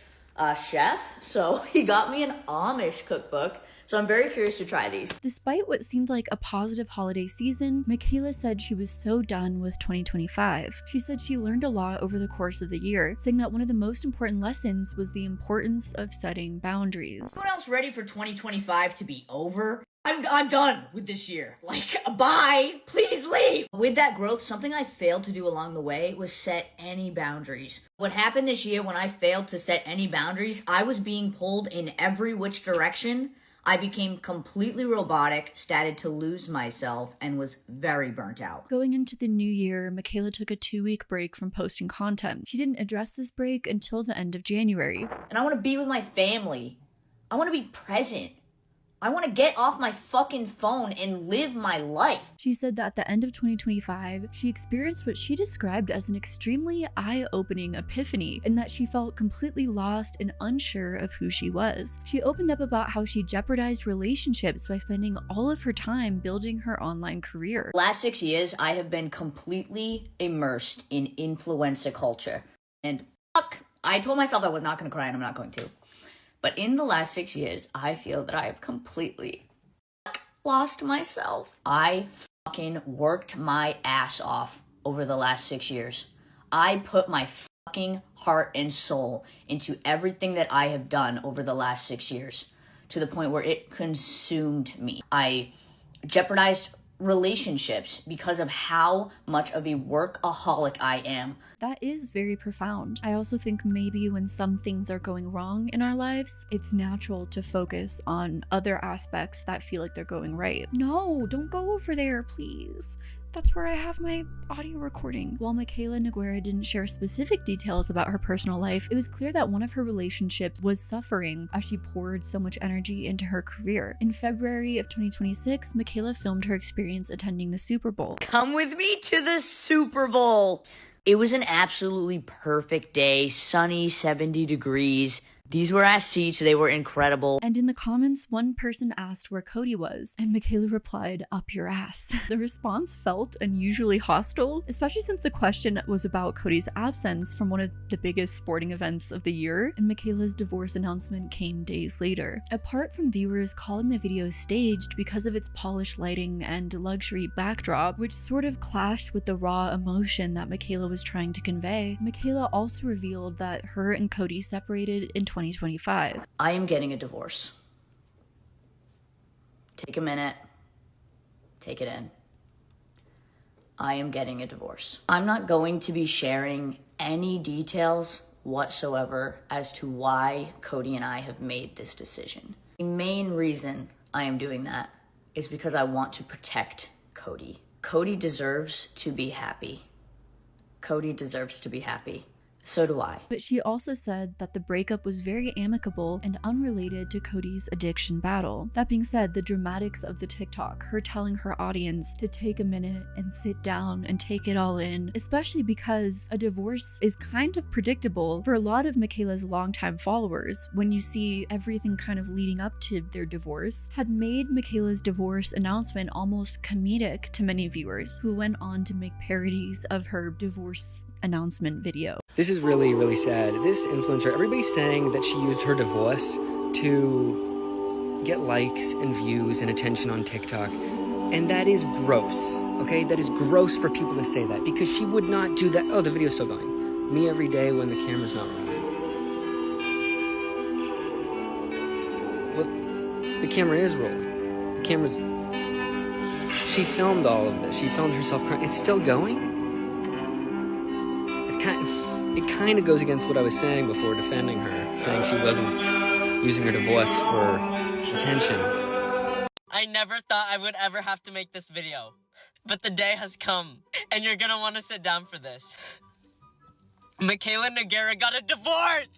chef, so he got me an Amish cookbook. So I'm very curious to try these. Despite what seemed like a positive holiday season, Mikayla said she was so done with 2025. She said she learned a lot over the course of the year, saying that one of the most important lessons was the importance of setting boundaries. Anyone else ready for 2025 to be over? I'm done with this year. Like, bye, please leave. With that growth, something I failed to do along the way was set any boundaries. What happened this year when I failed to set any boundaries, I was being pulled in every which direction. I became completely robotic, started to lose myself, and was very burnt out. Going into the new year, Mikayla took a 2-week break from posting content. She didn't address this break until the end of January. And I want to be with my family. I want to be present. I want to get off my fucking phone and live my life. She said that at the end of 2025, she experienced what she described as an extremely eye-opening epiphany, and that she felt completely lost and unsure of who she was. She opened up about how she jeopardized relationships by spending all of her time building her online career. Last 6 years, I have been completely immersed in influencer culture. And fuck, I told myself I was not going to cry, and I'm not going to. But in the last 6 years, I feel that I have completely lost myself. I fucking worked my ass off over the last 6 years. I put my fucking heart and soul into everything that I have done over the last 6 years, to the point where it consumed me. I jeopardized relationships because of how much of a workaholic I am. That is very profound. I also think maybe when some things are going wrong in our lives, it's natural to focus on other aspects that feel like they're going right. No, don't go over there, please. That's where I have my audio recording. While Mikayla Nogueira didn't share specific details about her personal life, it was clear that one of her relationships was suffering as she poured so much energy into her career. In February of 2026, Mikayla filmed her experience attending the Super Bowl. Come with me to the Super Bowl. It was an absolutely perfect day, sunny, 70 degrees. These were our seats, they were incredible. And in the comments, one person asked where Cody was, and Mikayla replied, "Up your ass." The response felt unusually hostile, especially since the question was about Cody's absence from one of the biggest sporting events of the year, and Mikayla's divorce announcement came days later. Apart from viewers calling the video staged because of its polished lighting and luxury backdrop, which sort of clashed with the raw emotion that Mikayla was trying to convey, Mikayla also revealed that her and Cody separated in 2025. I am getting a divorce. Take a minute. Take it in. I am getting a divorce. I'm not going to be sharing any details whatsoever as to why Cody and I have made this decision. The main reason I am doing that is because I want to protect Cody. Cody deserves to be happy. Cody deserves to be happy. So do I. But she also said that the breakup was very amicable and unrelated to Cody's addiction battle. That being said, the dramatics of the TikTok, her telling her audience to take a minute and sit down and take it all in, especially because a divorce is kind of predictable for a lot of Mikayla's longtime followers when you see everything kind of leading up to their divorce, had made Mikayla's divorce announcement almost comedic to many viewers who went on to make parodies of her divorce announcement video. This is really, really sad. This influencer, everybody's saying that she used her divorce to get likes and views and attention on TikTok. And that is gross, okay? That is gross for people to say that because she would not do that. Oh, the video's still going. Me every day when the camera's not rolling. Well, the camera is rolling. The camera's... She filmed all of this. She filmed herself crying. It's still going? It kind of goes against what I was saying before defending her, saying she wasn't using her divorce for attention. I never thought I would ever have to make this video, but the day has come, and you're gonna want to sit down for this. Mikayla Nogueira got a divorce!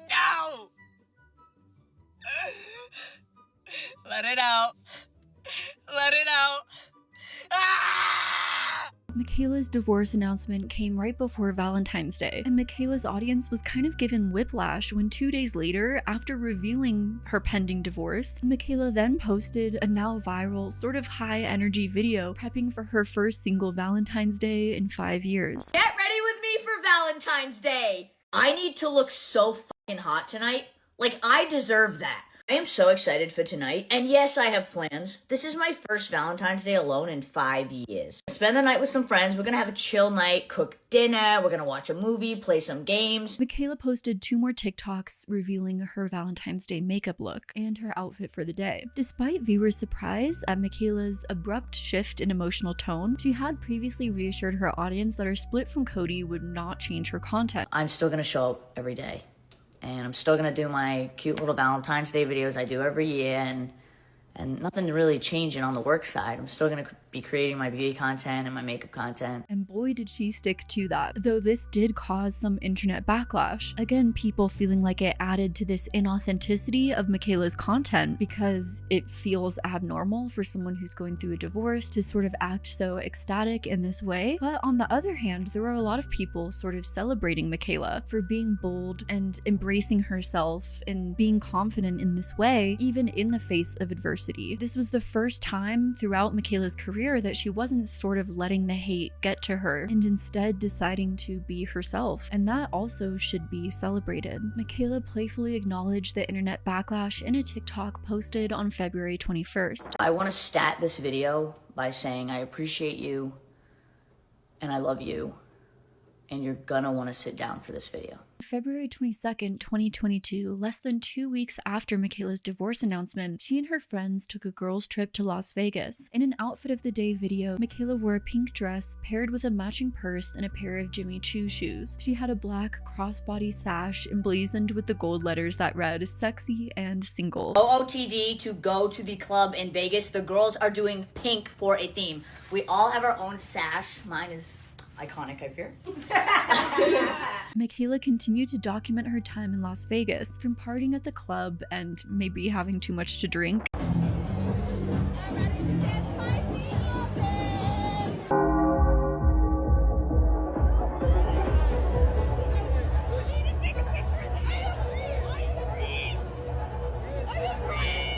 No! Let it out. Let it out. Ah! Mikayla's divorce announcement came right before Valentine's Day, and Mikayla's audience was kind of given whiplash when 2 days later, after revealing her pending divorce, Mikayla then posted a now viral, sort of high-energy video prepping for her first single Valentine's Day in 5 years. Get ready with me for Valentine's Day! I need to look so fucking hot tonight. Like, I deserve that. I am so excited for tonight, and yes, I have plans. This is my first Valentine's Day alone in 5 years. Spend the night with some friends, we're gonna have a chill night, cook dinner, we're gonna watch a movie, play some games. Mikayla posted 2 more TikToks revealing her Valentine's Day makeup look and her outfit for the day. Despite viewers' surprise at Mikayla's abrupt shift in emotional tone, she had previously reassured her audience that her split from Cody would not change her content. I'm still gonna show up every day. And I'm still gonna do my cute little Valentine's Day videos I do every year, and nothing really changing on the work side. I'm still gonna be creating my beauty content and my makeup content. And boy did she stick to that, though this did cause some internet backlash. Again, people feeling like it added to this inauthenticity of Mikayla's content because it feels abnormal for someone who's going through a divorce to sort of act so ecstatic in this way. But on the other hand, there were a lot of people sort of celebrating Mikayla for being bold and embracing herself and being confident in this way, even in the face of adversity. This was the first time throughout Mikayla's career that she wasn't sort of letting the hate get to her and instead deciding to be herself, and that also should be celebrated. Mikayla playfully acknowledged the internet backlash in a TikTok posted on February 21st. I want to stat this video by saying I appreciate you and I love you, and you're gonna want to sit down for this video. February 22nd, 2022, less than 2 weeks after Mikayla's divorce announcement, she and her friends took a girls' trip to Las Vegas. In an outfit of the day video, Mikayla wore a pink dress paired with a matching purse and a pair of Jimmy Choo shoes. She had a black crossbody sash emblazoned with the gold letters that read "sexy and single." OOTD to go to the club in Vegas. The girls are doing pink for a theme. We all have our own sash. Mine is iconic, I fear. Mikayla continued to document her time in Las Vegas, from partying at the club and maybe having too much to drink,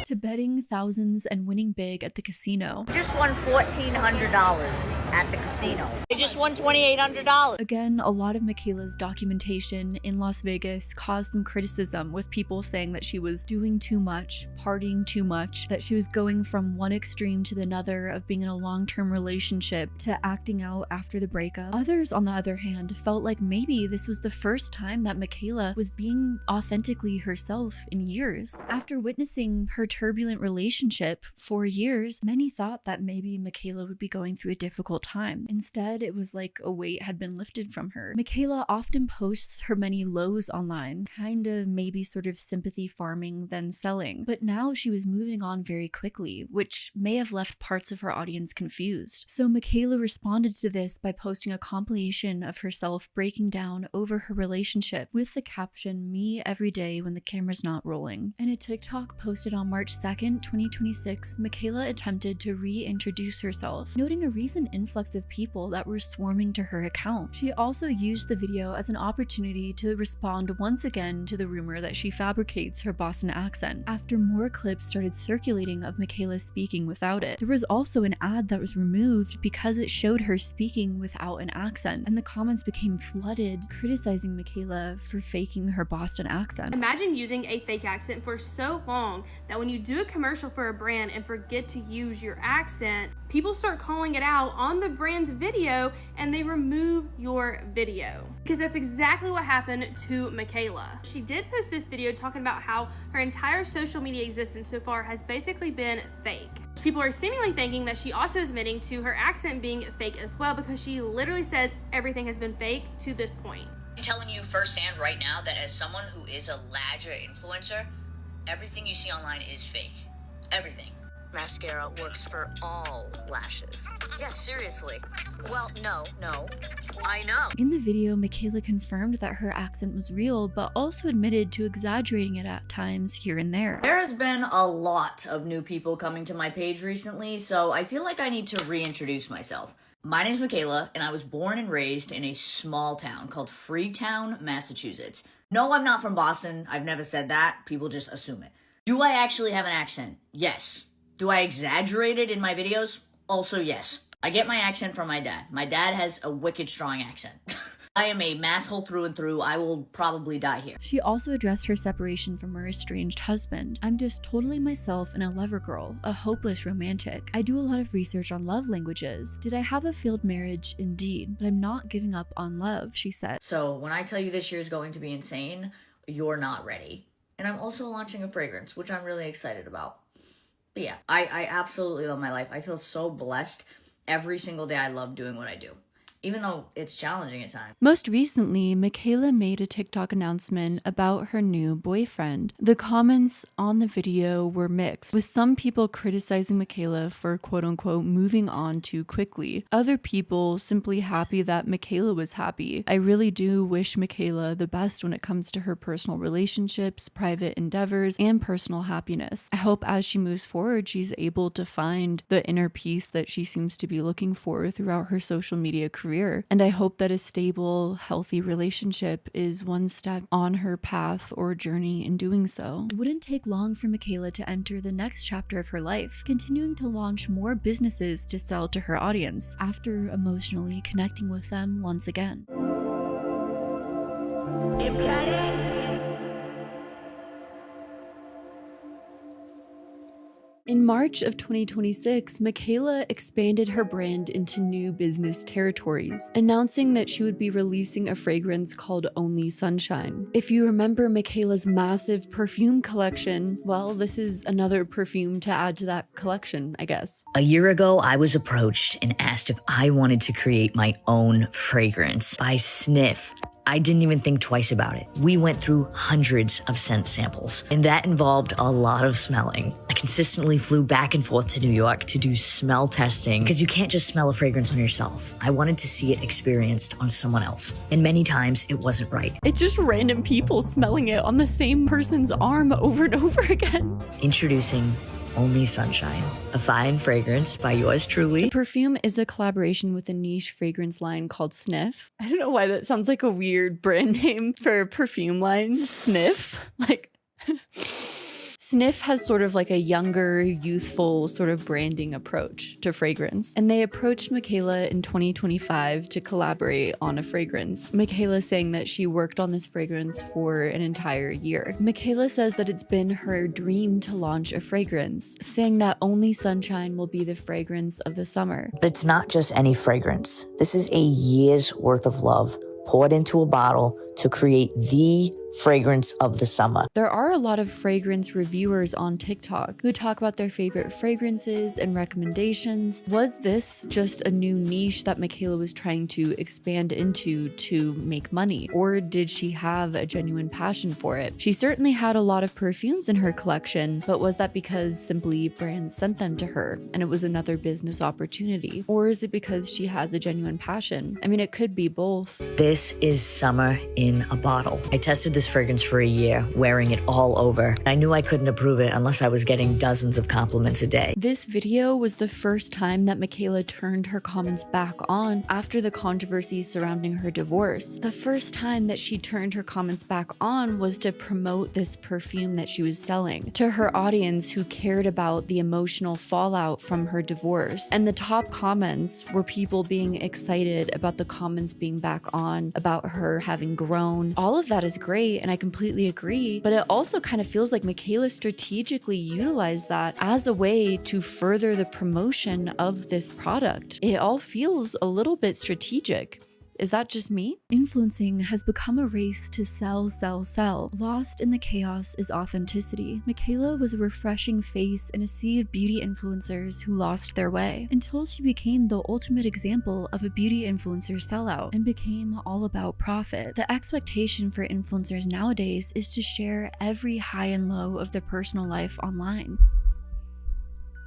to betting thousands and winning big at the casino. Just won $1,400 at the casino. I just won $2,800. Again, a lot of Mikayla's documentation in Las Vegas caused some criticism, with people saying that she was doing too much, partying too much, that she was going from one extreme to another of being in a long-term relationship to acting out after the breakup. Others, on the other hand, felt like maybe this was the first time that Mikayla was being authentically herself in years. After witnessing her turbulent relationship for years, many thought that maybe Mikayla would be going through a difficult time. Instead, it was like a weight had been lifted from her. Mikayla often posts her many lows online, kind of maybe sort of sympathy farming then selling, but now she was moving on very quickly, which may have left parts of her audience confused. So Mikayla responded to this by posting a compilation of herself breaking down over her relationship with the caption, "Me every day when the camera's not rolling." In a TikTok posted on March 2nd, 2026, Mikayla attempted to reintroduce herself, noting a recent influx of people that were swarming to her account. She also used the video as an opportunity to respond once again to the rumor that she fabricates her Boston accent, after more clips started circulating of Mikayla speaking without it. There was also an ad that was removed because it showed her speaking without an accent, and the comments became flooded, criticizing Mikayla for faking her Boston accent. Imagine using a fake accent for so long that when you do a commercial for a brand and forget to use your accent, people start calling it out on the brand's video and they remove your video. Because that's exactly what happened to Mikayla. She did post this video talking about how her entire social media existence so far has basically been fake. People are seemingly thinking that she also is admitting to her accent being fake as well, because she literally says everything has been fake to this point. I'm telling you firsthand right now that as someone who is a lasher influencer, everything you see online is fake. Everything. Mascara works for all lashes. Yes, seriously. Well, no, I know. In the video, Mikayla confirmed that her accent was real, but also admitted to exaggerating it at times here and there. There has been a lot of new people coming to my page recently, so I feel like I need to reintroduce myself. My name's Mikayla, and I was born and raised in a small town called Freetown, Massachusetts. No, I'm not from Boston. I've never said that. People just assume it. Do I actually have an accent? Yes. Do I exaggerate it in my videos? Also, yes. I get my accent from my dad. My dad has a wicked strong accent. I am a masshole through and through. I will probably die here. She also addressed her separation from her estranged husband. "I'm just totally myself and a lover girl, a hopeless romantic. I do a lot of research on love languages. Did I have a failed marriage? Indeed, but I'm not giving up on love," she said. So when I tell you this year is going to be insane, you're not ready. And I'm also launching a fragrance, which I'm really excited about. But yeah, I absolutely love my life. I feel so blessed. Every single day I love doing what I do, even though it's challenging at times. Most recently, Mikayla made a TikTok announcement about her new boyfriend. The comments on the video were mixed, with some people criticizing Mikayla for quote-unquote moving on too quickly. Other people simply happy that Mikayla was happy. I really do wish Mikayla the best when it comes to her personal relationships, private endeavors, and personal happiness. I hope as she moves forward, she's able to find the inner peace that she seems to be looking for throughout her social media career. And I hope that a stable, healthy relationship is one step on her path or journey in doing so. It wouldn't take long for Mikayla to enter the next chapter of her life, continuing to launch more businesses to sell to her audience after emotionally connecting with them once again. In March of 2026, Mikayla expanded her brand into new business territories, announcing that she would be releasing a fragrance called Only Sunshine. If you remember Mikayla's massive perfume collection, well, this is another perfume to add to that collection, I guess. A year ago, I was approached and asked if I wanted to create my own fragrance by Sniff. I didn't even think twice about it. We went through hundreds of scent samples, and that involved a lot of smelling. I consistently flew back and forth to New York to do smell testing, because you can't just smell a fragrance on yourself. I wanted to see it experienced on someone else, and many times it wasn't right. It's just random people smelling it on the same person's arm over and over again. Introducing Only Sunshine, a fine fragrance by yours truly. The perfume is a collaboration with a niche fragrance line called Sniff. I don't know why that sounds like a weird brand name for a perfume line. Sniff. Like... Sniff has sort of like a younger, youthful sort of branding approach to fragrance. And they approached Mikayla in 2025 to collaborate on a fragrance. Mikayla saying that she worked on this fragrance for an entire year. Mikayla says that it's been her dream to launch a fragrance, saying that Only Sunshine will be the fragrance of the summer. But it's not just any fragrance. This is a year's worth of love poured into a bottle to create the fragrance of the summer. There are a lot of fragrance reviewers on TikTok who talk about their favorite fragrances and recommendations. Was this just a new niche that Mikayla was trying to expand into to make money? Or did she have a genuine passion for it? She certainly had a lot of perfumes in her collection, but was that because simply brands sent them to her and it was another business opportunity? Or is it because she has a genuine passion? I mean, it could be both. This is summer in a bottle. I tested this fragrance for a year, wearing it all over. I knew I couldn't approve it unless I was getting dozens of compliments a day. This video was the first time that Mikayla turned her comments back on after the controversy surrounding her divorce. The first time that she turned her comments back on was to promote this perfume that she was selling to her audience who cared about the emotional fallout from her divorce. And the top comments were people being excited about the comments being back on, about her having grown. All of that is great, and I completely agree, but it also kind of feels like Mikayla strategically utilized that as a way to further the promotion of this product. It all feels a little bit strategic. Is that just me? Influencing has become a race to sell, sell, sell. Lost in the chaos is authenticity. Mikayla was a refreshing face in a sea of beauty influencers who lost their way, until she became the ultimate example of a beauty influencer sellout and became all about profit. The expectation for influencers nowadays is to share every high and low of their personal life online.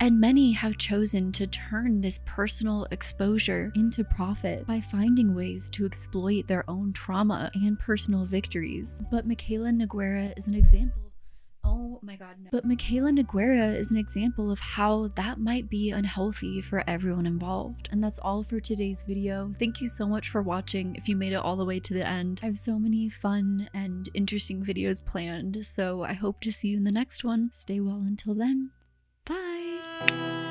And many have chosen to turn this personal exposure into profit by finding ways to exploit their own trauma and personal victories. But Mikayla Nogueira is an example. Oh my god, no. But Mikayla Nogueira is an example of how that might be unhealthy for everyone involved. And that's all for today's video. Thank you so much for watching if you made it all the way to the end. I have so many fun and interesting videos planned, so I hope to see you in the next one. Stay well until then. Bye!